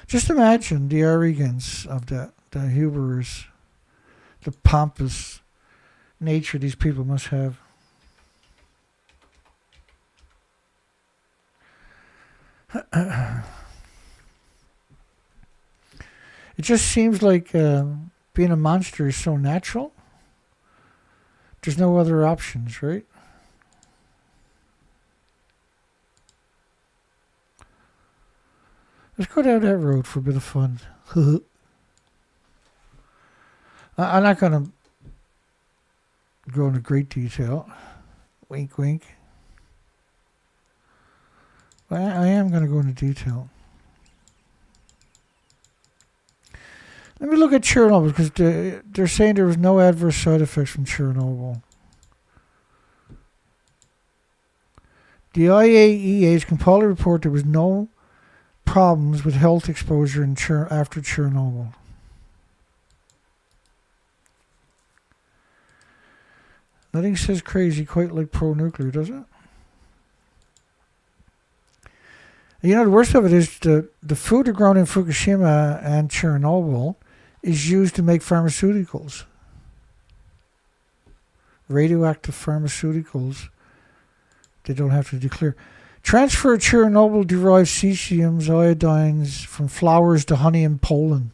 Just imagine the arrogance of that, the hubris, the pompous nature these people must have. It just seems like being a monster is so natural. There's no other options, right? Let's go down that road for a bit of fun. I'm not going to go into great detail. Wink, wink. But I am going to go into detail. Let me look at Chernobyl, because they're saying there was no adverse side effects from Chernobyl. The IAEA's compiled a report there was no problems with health exposure after Chernobyl. Nothing says crazy quite like pro-nuclear, does it? You know, the worst of it is the food grown in Fukushima and Chernobyl is used to make pharmaceuticals. Radioactive pharmaceuticals. They don't have to declare. Transfer Chernobyl-derived cesiums, iodines from flowers to honey in Poland.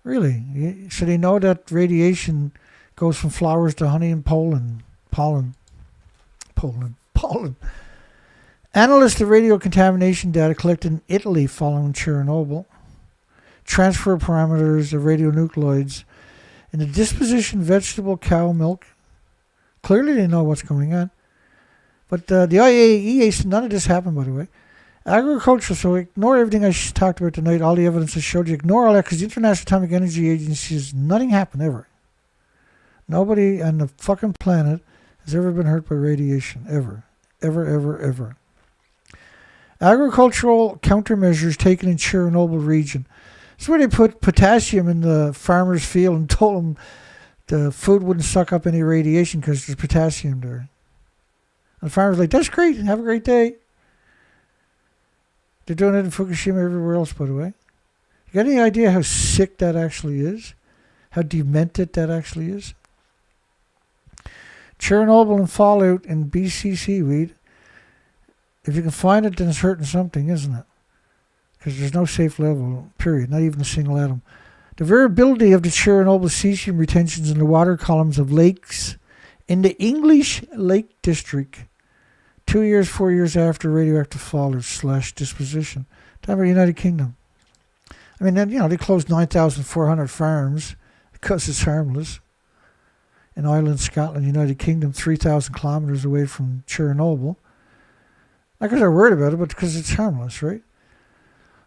Really? So they know that radiation goes from flowers to honey in Poland. Pollen. Analysts of radio contamination data collected in Italy following Chernobyl. Transfer parameters of radionuclides in the disposition vegetable cow milk. Clearly they know what's going on. But the IAEA said none of this happened, by the way. Agriculture, so ignore everything I talked about tonight, all the evidence I showed you. Ignore all that, because the International Atomic Energy Agency says nothing happened ever. Nobody on the fucking planet has ever been hurt by radiation, ever. Ever. Agricultural countermeasures taken in Chernobyl region. It's where they put potassium in the farmer's field and told them the food wouldn't suck up any radiation because there's potassium there. And the farmer's like, that's great, have a great day. They're doing it in Fukushima everywhere else, by the way. You got any idea how sick that actually is? How demented that actually is? Chernobyl and fallout in BC seaweed. If you can find it, then it's hurting something, isn't it? Because there's no safe level, period, not even a single atom. The variability of the Chernobyl cesium retentions in the water columns of lakes in the English Lake District 4 years after radioactive fallout / disposition. Time of the United Kingdom. I mean, then, they closed 9,400 farms because it's harmless. In Ireland, Scotland, United Kingdom, 3,000 kilometers away from Chernobyl. Not because they're worried about it, but because it's harmless, right?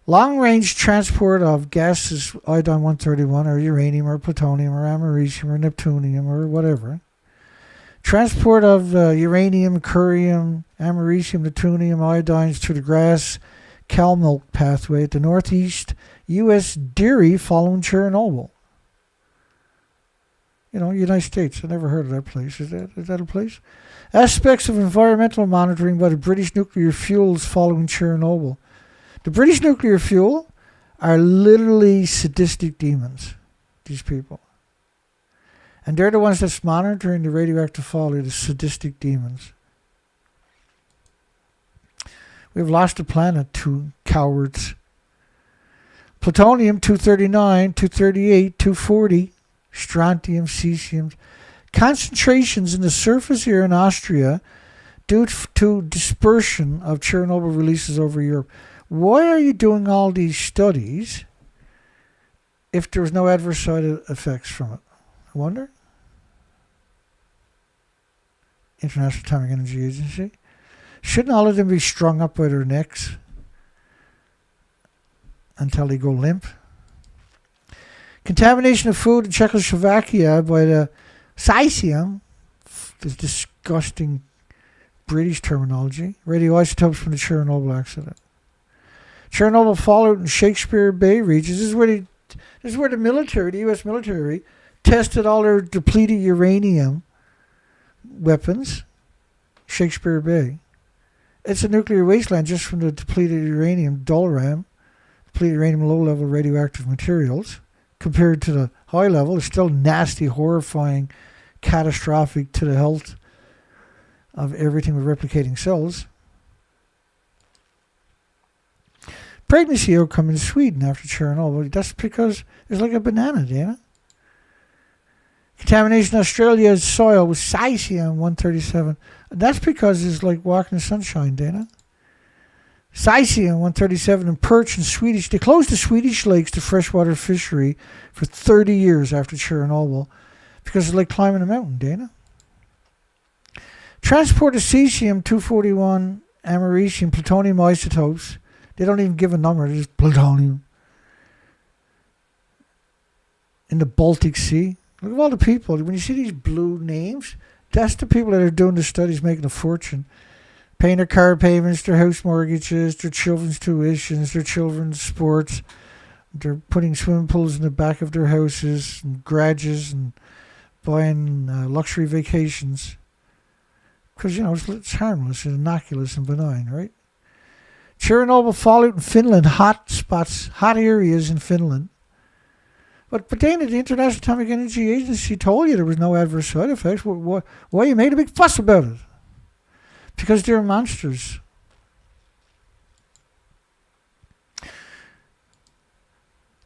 Long-range transport of gases, iodine-131, or uranium, or plutonium, or americium, or neptunium, or whatever. Transport of uranium, curium, americium, plutonium, iodines through the grass cow milk pathway at the northeast U.S. dairy following Chernobyl. United States. I never heard of that place. Is that a place? Aspects of environmental monitoring by the British nuclear fuels following Chernobyl. The British nuclear fuel are literally sadistic demons, these people. And they're the ones that's monitoring the radioactive fallout, the sadistic demons. We've lost the planet to cowards. Plutonium 239, 238, 240, strontium, cesium. Concentrations in the surface air in Austria due to dispersion of Chernobyl releases over Europe. Why are you doing all these studies if there was no adverse side effects from it? I wonder. International Atomic Energy Agency. Shouldn't all of them be strung up by their necks until they go limp? Contamination of food in Czechoslovakia by the cesium, this disgusting British terminology, radioisotopes from the Chernobyl accident. Chernobyl fallout in Shakespeare Bay regions. This is where the military, the U.S. military, tested all their depleted uranium weapons. Shakespeare Bay. It's a nuclear wasteland just from the depleted uranium, DOLRAM, depleted uranium low-level radioactive materials. Compared to the high level, it's still nasty, horrifying, catastrophic to the health of everything with replicating cells. Pregnancy outcome in Sweden after Chernobyl. That's because it's like a banana, Dana. Contamination in Australia's soil with cesium-137. That's because it's like walking in sunshine, Dana. Cesium-137 and perch in Swedish. They closed the Swedish lakes to freshwater fishery for 30 years after Chernobyl because it's like climbing a mountain, Dana. Transport of cesium-241, americium, plutonium isotopes. They don't even give a number, it's just plutonium. In the Baltic Sea. Look at all the people. When you see these blue names, that's the people that are doing the studies making a fortune. Paying their car payments, their house mortgages, their children's tuitions, their children's sports. They're putting swimming pools in the back of their houses and garages and buying luxury vacations. Because, it's harmless and innocuous and benign, right? Chernobyl fallout in Finland, hot spots, hot areas in Finland. But Dana, the International Atomic Energy Agency told you there was no adverse side effects. Why you made a big fuss about it? Because they're monsters.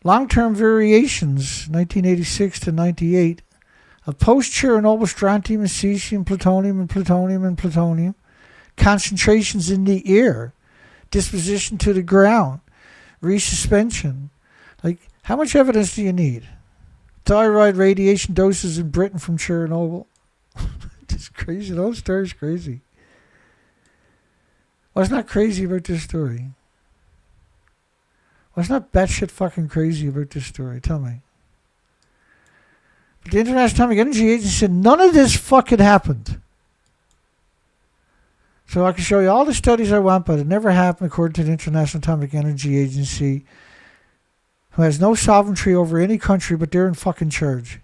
Long-term variations, 1986 to 98, of post-Chernobyl strontium and cesium, plutonium and plutonium and plutonium, concentrations in the air, disposition to the ground, resuspension. Like, how much evidence do you need? Thyroid radiation doses in Britain from Chernobyl. It's crazy. The whole story's crazy. What's not crazy about this story? What's not batshit fucking crazy about this story? Tell me. But the International Atomic Energy Agency said none of this fucking happened. So I can show you all the studies I want, but it never happened according to the International Atomic Energy Agency, who has no sovereignty over any country, but they're in fucking charge.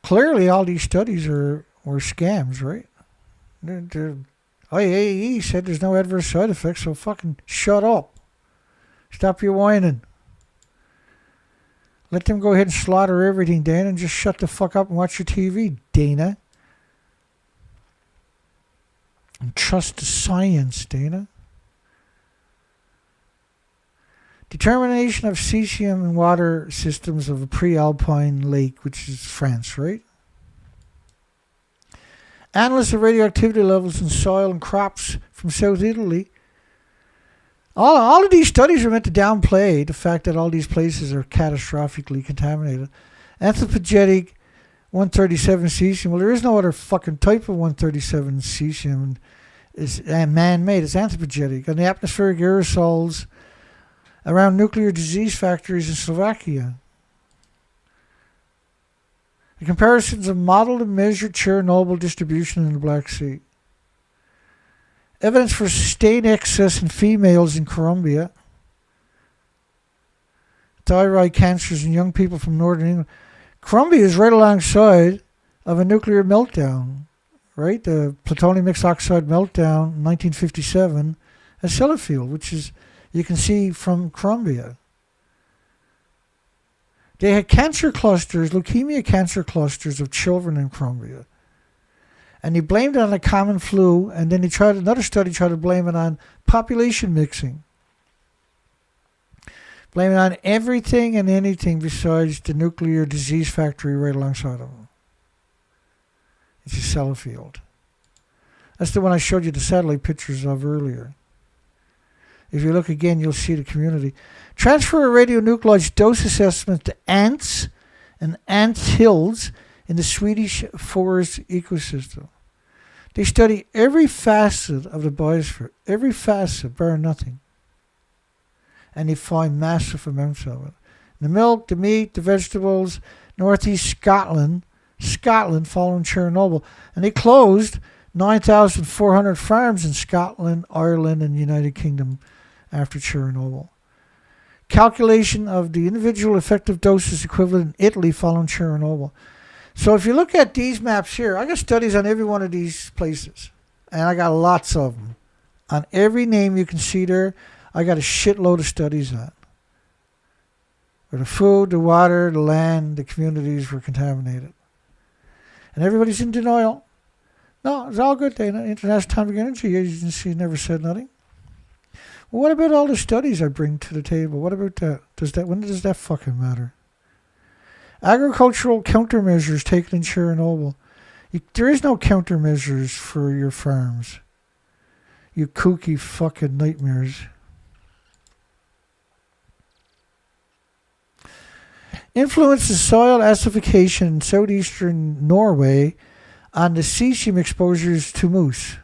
Clearly, all these studies were scams, right? The IAEA said there's no adverse side effects, so fucking shut up. Stop your whining. Let them go ahead and slaughter everything, Dana, and just shut the fuck up and watch your TV, Dana. And trust the science, Dana. Determination of cesium in water systems of a pre-alpine lake, which is France, right? Analysis of radioactivity levels in soil and crops from South Italy. All of these studies are meant to downplay the fact that all these places are catastrophically contaminated. Anthropogenic 137 cesium. Well, there is no other fucking type of 137 cesium. It's man-made. It's anthropogenic. And the atmospheric aerosols around nuclear disease factories in Slovakia. The comparisons of modeled and measured Chernobyl distribution in the Black Sea. Evidence for sustained excess in females in Colombia. Thyroid cancers in young people from northern England. Colombia is right alongside of a nuclear meltdown, right? The plutonium mixed oxide meltdown in 1957 at Sellafield, which is, you can see from Colombia. They had cancer clusters, leukemia cancer clusters of children in Colombia. And he blamed it on a common flu, and then another study tried to blame it on population mixing. Blame it on everything and anything besides the nuclear disease factory right alongside of them. It's a Sellafield. That's the one I showed you the satellite pictures of earlier. If you look again, you'll see the community. Transfer of radionuclides dose assessments to ants and ant hills in the Swedish forest ecosystem. They study every facet of the biosphere, every facet, bar nothing. And they find massive amounts of it. The milk, the meat, the vegetables, northeast Scotland following Chernobyl. And they closed 9,400 farms in Scotland, Ireland, and the United Kingdom after Chernobyl. Calculation of the individual effective doses equivalent in Italy following Chernobyl. So if you look at these maps here, I got studies on every one of these places. And I got lots of them. On every name you can see there, I got a shitload of studies on. Where the food, the water, the land, the communities were contaminated. And everybody's in denial. No, it's all good, Dana. International Atomic Energy Agency never said nothing. Well, what about all the studies I bring to the table? What about that? When does that fucking matter? Agricultural countermeasures taken in Chernobyl. There is no countermeasures for your farms. You kooky fucking nightmares. Influence of soil acidification in southeastern Norway on the cesium exposures to moose.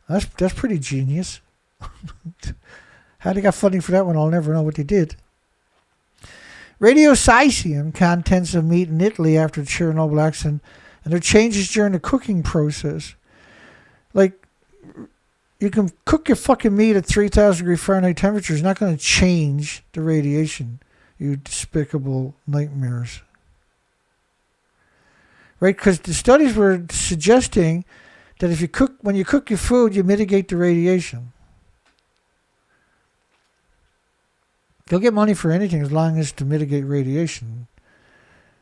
That's pretty genius. How they got funding for that one, I'll never know what they did. Radiocesium contents of meat in Italy after the Chernobyl accident, and their changes during the cooking process. Like, you can cook your fucking meat at 3,000 degree Fahrenheit temperature. It's not going to change the radiation, you despicable nightmares. Right? Because the studies were suggesting that when you cook your food, you mitigate the radiation. They'll get money for anything as long as to mitigate radiation.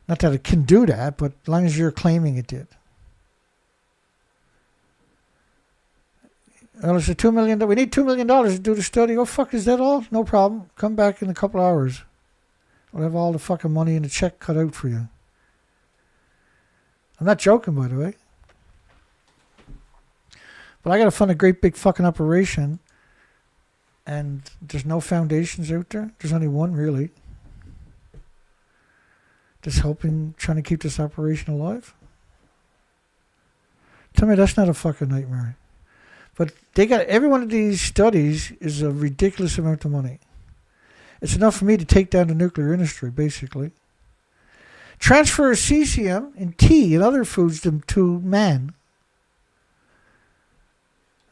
Not that it can do that, but as long as you're claiming it did. Well, it's a $2 million. We need $2 million to do the study. Oh, fuck, is that all? No problem. Come back in a couple hours. We'll have all the fucking money in the check cut out for you. I'm not joking, by the way. But I got to fund a great big fucking operation. And there's no foundations out there. There's only one, really. Just trying to keep this operation alive. Tell me that's not a fucking nightmare. But every one of these studies is a ridiculous amount of money. It's enough for me to take down the nuclear industry, basically. Transfer of cesium in tea and other foods to man.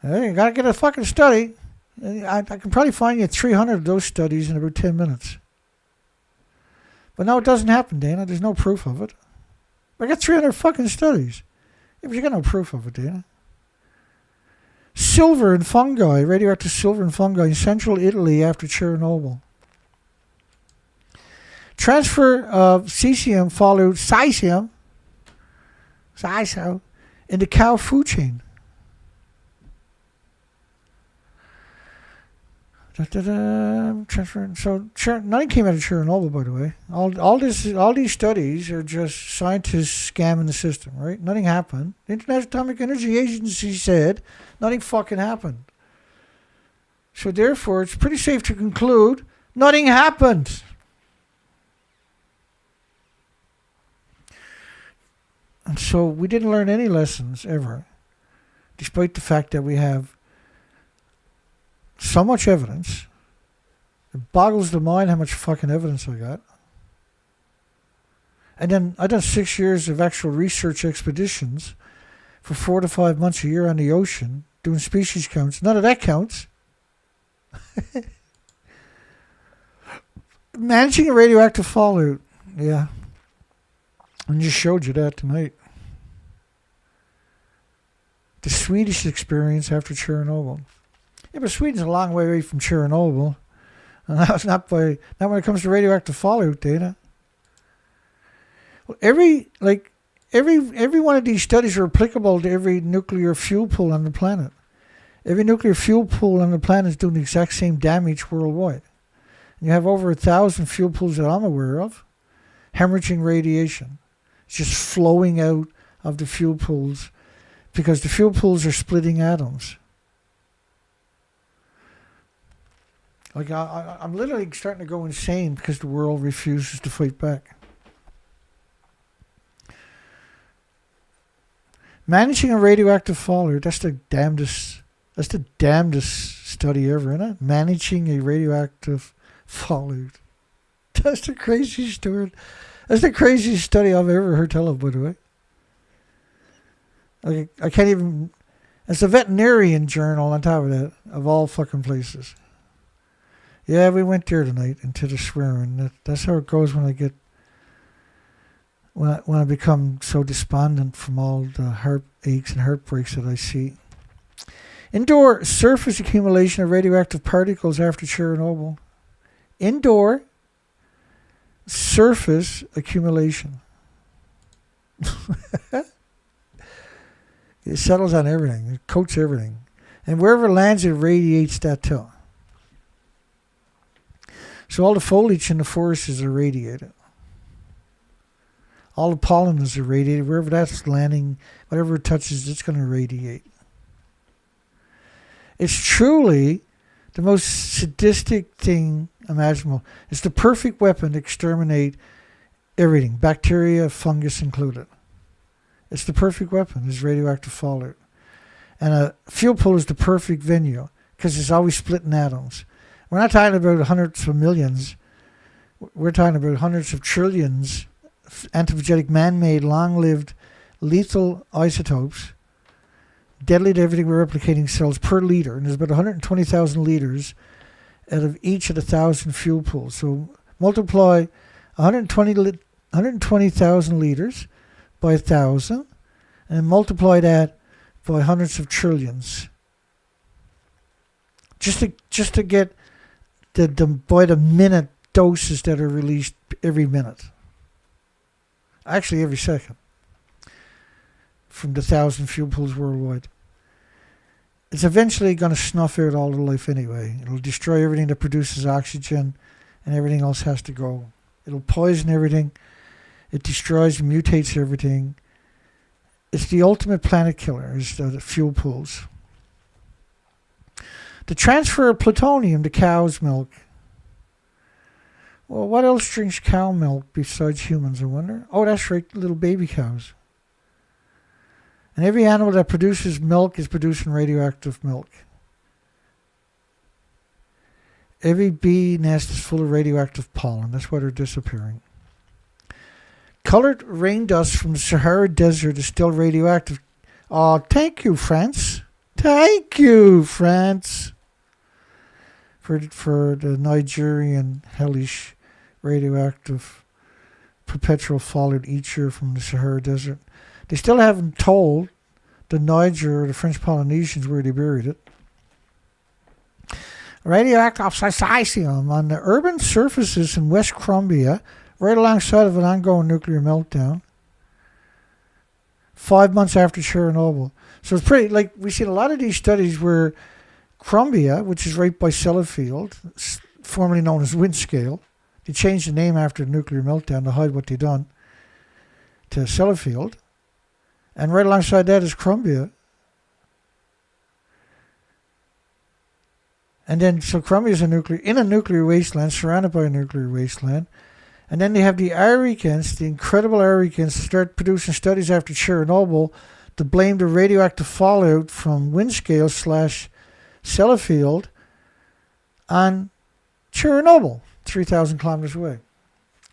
Hey, you gotta get a fucking study. I can probably find you 300 of those studies in about 10 minutes. But no, it doesn't happen, Dana. There's no proof of it. I got 300 fucking studies. Yeah, but you got no proof of it, Dana. Silver and fungi, radioactive silver and fungi in central Italy after Chernobyl. Transfer of cesium followed cesium in the cow food chain. Transfer. So nothing came out of Chernobyl, by the way. All these studies are just scientists scamming the system, right? Nothing happened. The International Atomic Energy Agency said nothing fucking happened. So therefore, it's pretty safe to conclude nothing happened. And so we didn't learn any lessons ever, despite the fact that we have so much evidence. It boggles the mind how much fucking evidence I got. And then I done 6 years of actual research expeditions for 4 to 5 months a year on the ocean, doing species counts. None of that counts. Managing a radioactive fallout. Yeah. I just showed you that tonight. The Swedish experience after Chernobyl. Yeah, but Sweden's a long way away from Chernobyl. And that's not when it comes to radioactive fallout data. Well, every one of these studies are applicable to every nuclear fuel pool on the planet. Every nuclear fuel pool on the planet is doing the exact same damage worldwide. And you have over 1,000 fuel pools that I'm aware of, hemorrhaging radiation. It's just flowing out of the fuel pools because the fuel pools are splitting atoms. Like I'm literally starting to go insane because the world refuses to fight back. Managing a radioactive fallout, that's the damnedest study ever, isn't it? Managing a radioactive fallout. That's the craziest story. That's the craziest study I've ever heard tell of, by the way. I can't even... It's a veterinarian journal on top of that, of all fucking places. Yeah, we went there tonight into the swearing. That's how it goes when I get... When I become so despondent from all the heartaches and heartbreaks that I see. Indoor surface accumulation of radioactive particles after Chernobyl. Indoor surface accumulation. It settles on everything. It coats everything. And wherever it lands, it radiates that too. So all the foliage in the forests is irradiated. All the pollen is irradiated. Wherever that's landing, whatever it touches, it's going to radiate. It's truly the most sadistic thing imaginable. It's the perfect weapon to exterminate everything, bacteria, fungus included. It's the perfect weapon, is radioactive fallout. And a fuel pool is the perfect venue because it's always splitting atoms. We're not talking about hundreds of millions. We're talking about hundreds of trillions anthropogenic, man-made, long-lived, lethal isotopes, deadly to everything we're replicating cells per liter. And there's about 120,000 liters out of each of the 1,000 fuel pools. So multiply 120,000 liters by 1,000 and multiply that by hundreds of trillions. Just to get the by the minute doses that are released every minute. Actually, every second. From the 1,000 fuel pools worldwide. It's eventually going to snuff out all the life anyway. It'll destroy everything that produces oxygen, and everything else has to go. It'll poison everything. It destroys and mutates everything. It's the ultimate planet killer, is the fuel pools. The transfer of plutonium to cow's milk. Well, what else drinks cow milk besides humans, I wonder? Oh, that's right, little baby cows. And every animal that produces milk is producing radioactive milk. Every bee nest is full of radioactive pollen. That's why they're disappearing. Colored rain dust from the Sahara Desert is still radioactive. Oh, thank you, France. Thank you, France. For the Nigerian hellish radioactive perpetual fallout each year from the Sahara Desert. They still haven't told the Niger or the French Polynesians where they buried it. Radioactive silicium on the urban surfaces in West Crumbia, right alongside of an ongoing nuclear meltdown, 5 months after Chernobyl. So it's pretty, like, we've seen a lot of these studies where Crumbia, which is right by Sellafield, formerly known as Windscale, they changed the name after the nuclear meltdown to hide what they'd done, to Sellafield. And right alongside that is Crumbia. And then, so Crumbia is in a nuclear wasteland, surrounded by a nuclear wasteland. And then they have the arrogance, the incredible arrogance, to start producing studies after Chernobyl to blame the radioactive fallout from Windscale / Sellafield on Chernobyl, 3,000 kilometers away.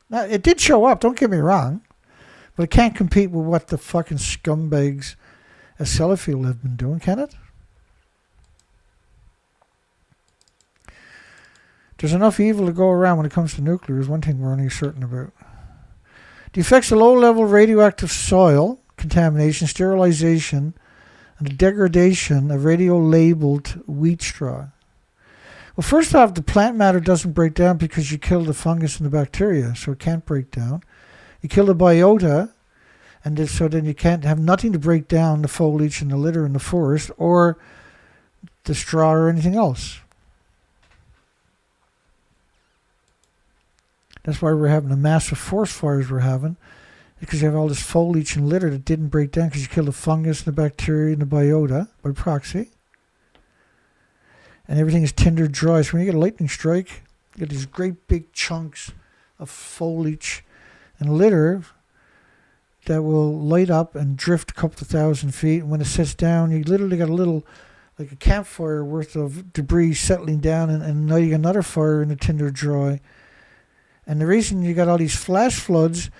Now, it did show up, don't get me wrong. But it can't compete with what the fucking scumbags at Sellafield have been doing, can it? There's enough evil to go around when it comes to nuclear is one thing we're only certain about. The effects of low-level radioactive soil contamination, sterilization, and the degradation of radio-labeled wheat straw. Well, first off, the plant matter doesn't break down because you kill the fungus and the bacteria, so it can't break down. You kill the biota, and so then you can't have nothing to break down the foliage and the litter in the forest or the straw or anything else. That's why we're having the massive forest fires we're having, because you have all this foliage and litter that didn't break down because you killed the fungus and the bacteria and the biota by proxy. And everything is tinder dry. So when you get a lightning strike, you get these great big chunks of foliage and litter that will light up and drift a couple of 1,000 feet. And when it sets down, you literally got a little, like a campfire worth of debris settling down, and now you got another fire in the tinder dry. And the reason you got all these flash floods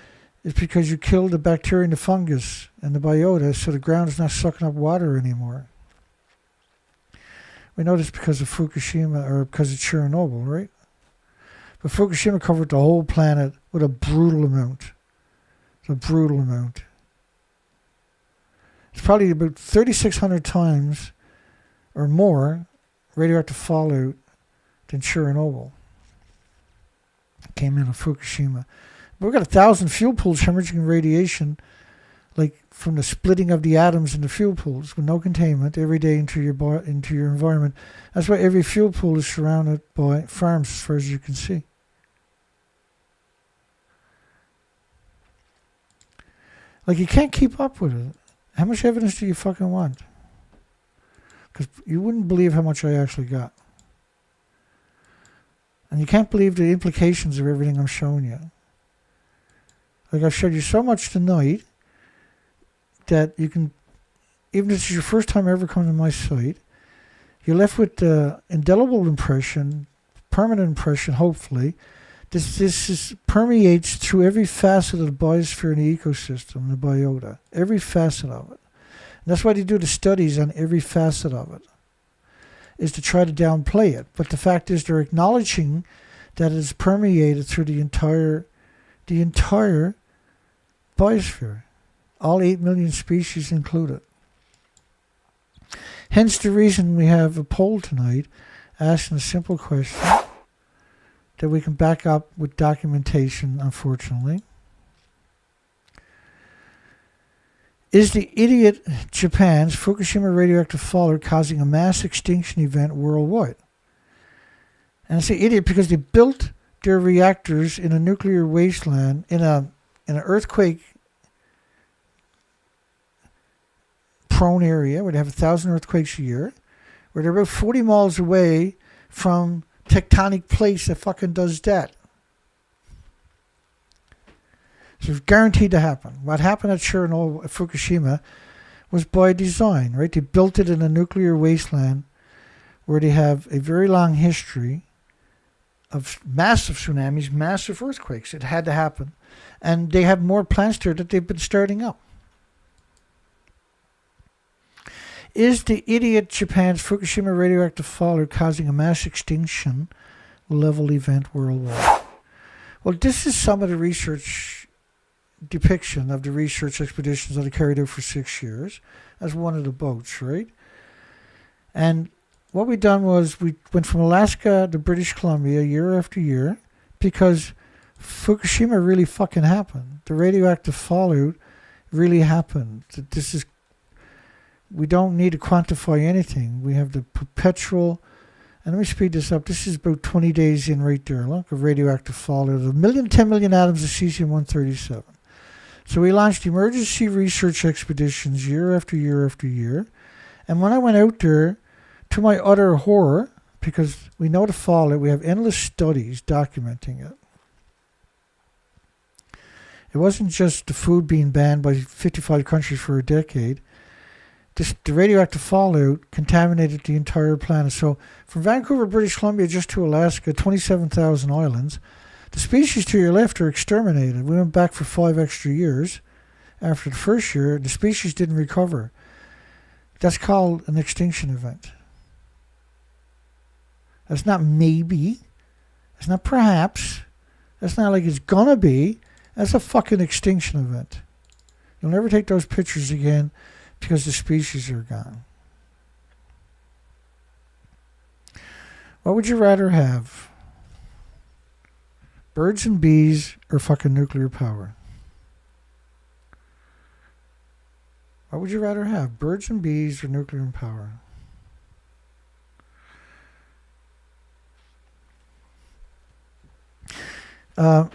is because you killed the bacteria and the fungus and the biota, so the ground is not sucking up water anymore. We know this because of Fukushima, or because of Chernobyl, right? But Fukushima covered the whole planet with a brutal amount. It's a brutal amount. It's probably about 3,600 times or more radioactive fallout than Chernobyl. Came in of Fukushima. But we've got 1,000 fuel pools hemorrhaging radiation, like from the splitting of the atoms in the fuel pools with no containment every day into your environment. That's why every fuel pool is surrounded by farms as far as you can see. Like, you can't keep up with it. How much evidence do you fucking want? Because you wouldn't believe how much I actually got. And you can't believe the implications of everything I'm showing you. Like, I've showed you so much tonight that you can, even if it's your first time ever coming to my site, you're left with the indelible impression, permanent impression, hopefully. This permeates through every facet of the biosphere and the ecosystem, the biota. Every facet of it. And that's why they do the studies on every facet of it, is to try to downplay it. But the fact is they're acknowledging that it is permeated through the entire biosphere. All 8 million species included. Hence the reason we have a poll tonight asking a simple question that we can back up with documentation, unfortunately. Is the idiot Japan's Fukushima radioactive fallout causing a mass extinction event worldwide? And I say idiot because they built their reactors in a nuclear wasteland, in an earthquake prone area where they have 1,000 earthquakes a year, where they're about 40 miles away from tectonic plates that fucking does that. So it's guaranteed to happen. What happened at Chernobyl, at Fukushima, was by design, right? They built it in a nuclear wasteland where they have a very long history of massive tsunamis, massive earthquakes. It had to happen. And they have more plants there that they've been starting up. Is the idiot Japan's Fukushima radioactive fallout causing a mass extinction level event worldwide? Well, this is some of the research depiction of the research expeditions that I carried out for 6 years as one of the boats, right? And what we done was we went from Alaska to British Columbia year after year because Fukushima really fucking happened. The radioactive fallout really happened. We don't need to quantify anything. We have the perpetual, and let me speed this up. This is about 20 days in right there. Look, of radioactive fallout of 10 million atoms of cesium-137. So we launched emergency research expeditions year after year after year. And when I went out there, to my utter horror, because we know the fallout, we have endless studies documenting it. It wasn't just the food being banned by 55 countries for a decade. The radioactive fallout contaminated the entire planet. So from Vancouver, British Columbia, just to Alaska, 27,000 islands. The species to your left are exterminated. We went back for 5 extra years. after the first year, the species didn't recover. That's called an extinction event. That's not maybe. That's not perhaps. That's not like it's gonna be. That's a fucking extinction event. You'll never take those pictures again because the species are gone. What would you rather have? Birds and bees or fucking nuclear power? What would you rather have? Birds and bees or nuclear power? Now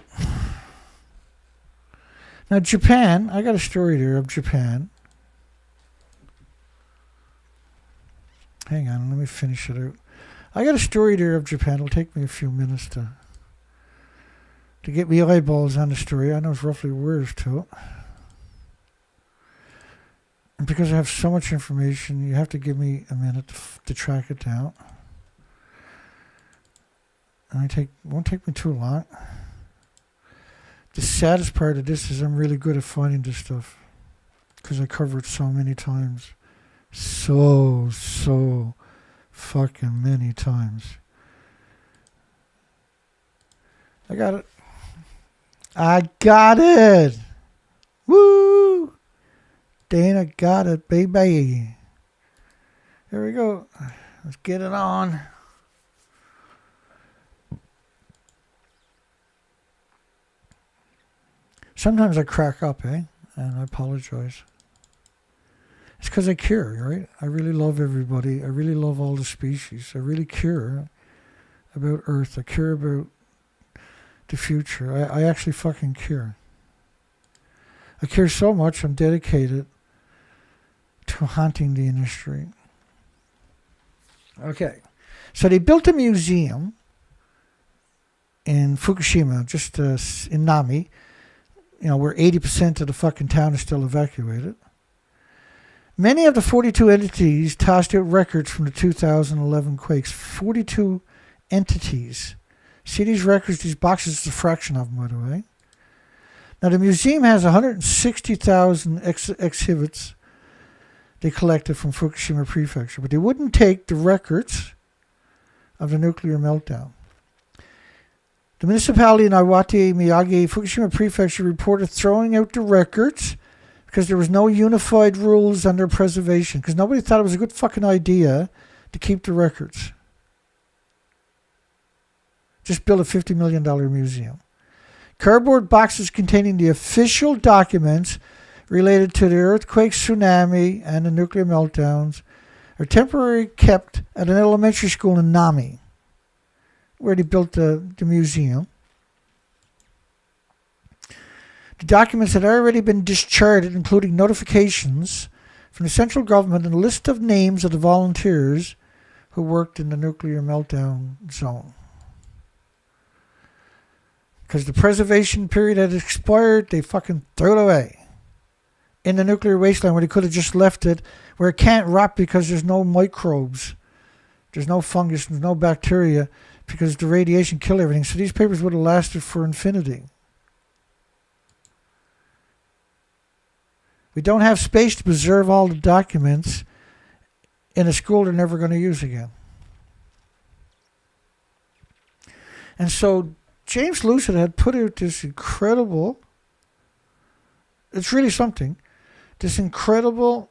Japan, I got a story there of Japan. Hang on, let me finish it out. I got a story there of Japan. It'll take me a few minutes to get me eyeballs on the story. I know it's roughly words to it. And because I have so much information, you have to give me a minute to track it down. And it won't take me too long. The saddest part of this is I'm really good at finding this stuff because I cover it so many times. So fucking many times. I got it. I got it. Woo! Dana got it, baby. Here we go. Let's get it on. Sometimes I crack up, and I apologize. It's because I care, right? I really love everybody. I really love all the species. I really care about Earth. I care about the future. I actually fucking care. I care so much, I'm dedicated to haunting the industry. Okay. So they built a museum in Fukushima, just in Namie, where 80% of the fucking town is still evacuated. Many of the 42 entities tossed out records from the 2011 quakes. 42 entities. See these records, these boxes, is a fraction of them, by the way. Now, the museum has 160,000 exhibits they collected from Fukushima Prefecture, but they wouldn't take the records of the nuclear meltdown. The municipality in Iwate, Miyagi, Fukushima Prefecture reported throwing out the records because there was no unified rules on their preservation, because nobody thought it was a good fucking idea to keep the records. Just build a $50 million museum. Cardboard boxes containing the official documents related to the earthquake, tsunami, and the nuclear meltdowns are temporarily kept at an elementary school in Namie, where they built the museum. The documents had already been discharged, including notifications from the central government and a list of names of the volunteers who worked in the nuclear meltdown zone. Because the preservation period had expired, they fucking threw it away. In the nuclear wasteland, where they could have just left it, where it can't rot because there's no microbes, there's no fungus, there's no bacteria, because the radiation killed everything. So these papers would have lasted for infinity. We don't have space to preserve all the documents in a school they're never going to use again. And so James Lucid had put out this incredible, it's really something, this incredible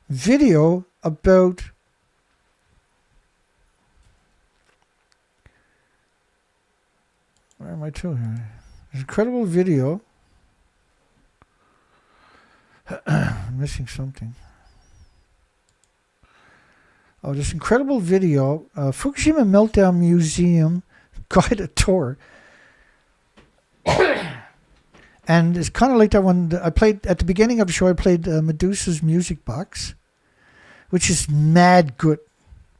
video about where am I to here? This incredible video. I'm missing something. Oh, this incredible video, Fukushima Meltdown Museum guided tour. And it's kind of like that one I played at the beginning of the show. I played Medusa's Music Box, which is mad good,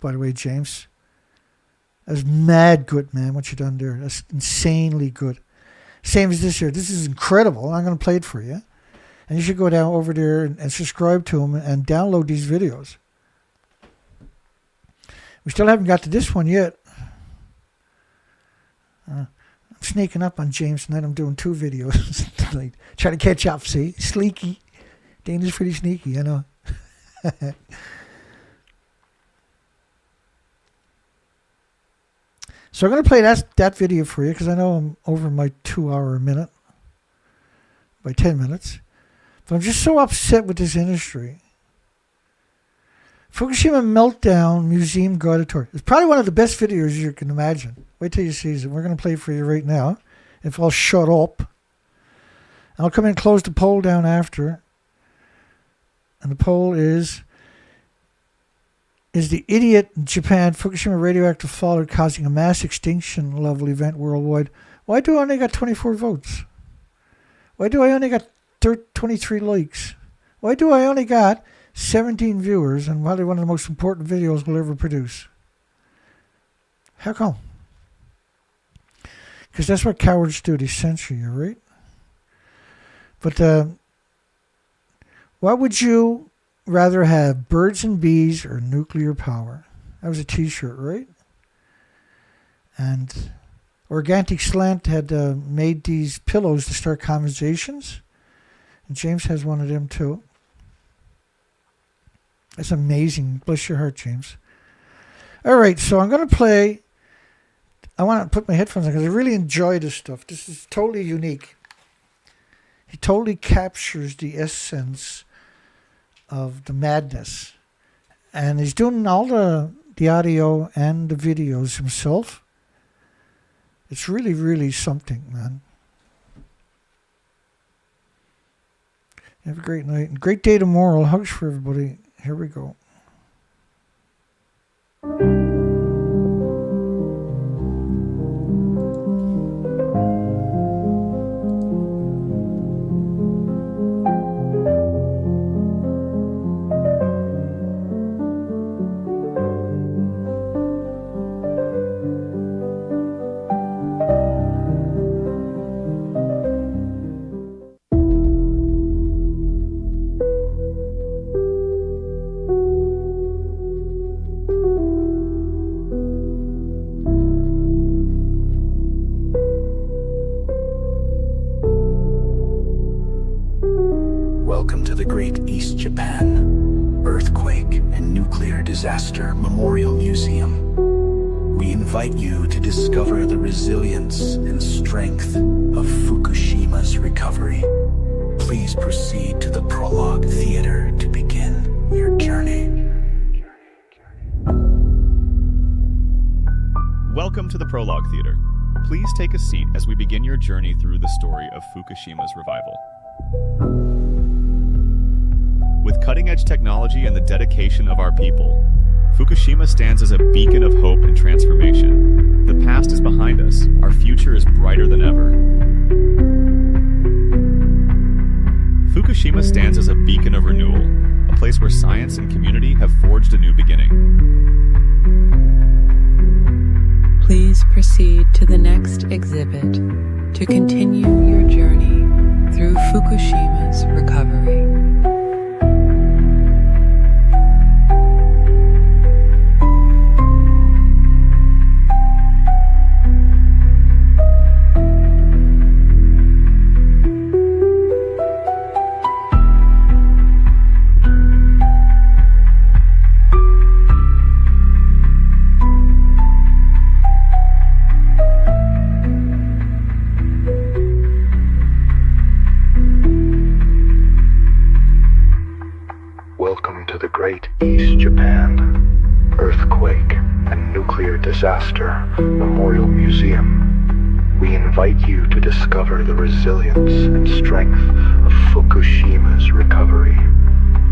by the way, James. That's mad good, man, what you done there. That's insanely good. Same as this here. This is incredible. I'm going to play it for you. And you should go down over there and subscribe to them and download these videos. We still haven't got to this one yet. I'm sneaking up on James tonight. I'm doing 2 videos. like, trying to catch up, see? Sleeky. Dana's pretty sneaky, I know. So I'm going to play that video for you because I know I'm over my 2 hour a minute by 10 minutes. But I'm just so upset with this industry. Fukushima Meltdown Museum Guided Tour. It's probably one of the best videos you can imagine. Wait till you see it. We're going to play it for you right now. If I'll shut up. I'll come in and close the poll down after. And the poll is the idiot Japan Fukushima radioactive fallout causing a mass extinction level event worldwide? Why do I only got 24 votes? Why do I only got 23 likes? Why do I only got 17 viewers and probably one of the most important videos we'll ever produce? How come? Because that's what cowards do. They censor you, right? But why would you rather have birds and bees or nuclear power? That was a t-shirt, right? And Organic Slant had made these pillows to start conversations. And James has one of them too. That's amazing. Bless your heart, James. All right, so I'm going to play. I want to put my headphones on because I really enjoy this stuff. This is totally unique. He totally captures the essence of the madness. And he's doing all the audio and the videos himself. It's really, really something, man. Have a great night. Great day tomorrow. Hugs for everybody. Here we go. Welcome to the Great East Japan Earthquake and Nuclear Disaster Memorial Museum. We invite you to discover the resilience and strength of Fukushima's recovery. Please proceed to the Prologue Theater to begin your journey. Welcome to the Prologue Theater. Please take a seat as we begin your journey through the story of Fukushima's revival. With cutting-edge technology and the dedication of our people, Fukushima stands as a beacon of hope and transformation. The past is behind us. Our future is brighter than ever. Fukushima stands as a beacon of renewal, a place where science and community have forged a new beginning. Please proceed to the next exhibit to continue your journey through Fukushima's recovery. Great East Japan Earthquake and Nuclear Disaster Memorial Museum. We invite you to discover the resilience and strength of Fukushima's recovery.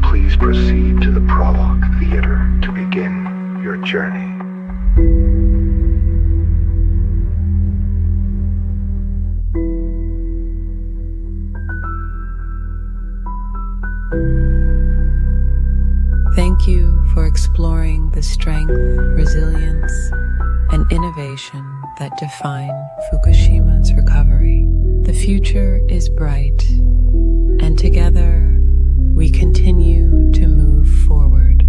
Please proceed to the Prologue Theater to begin your journey. Thank you for exploring the strength, resilience, and innovation that define Fukushima's recovery. The future is bright, and together we continue to move forward.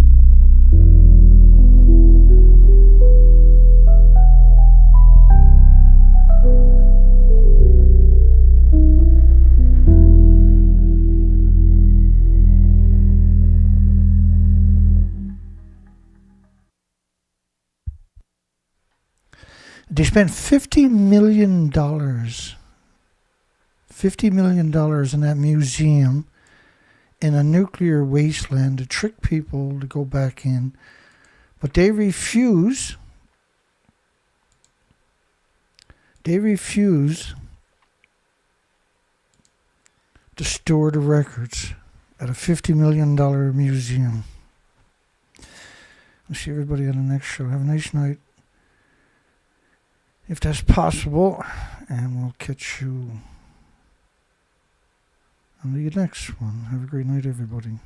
They spent $50 million. $50 million in that museum in a nuclear wasteland to trick people to go back in. But they refuse. They refuse to store the records at a $50 million museum. I'll see everybody on the next show. Have a nice night, if that's possible, and we'll catch you on the next one. Have a great night, everybody.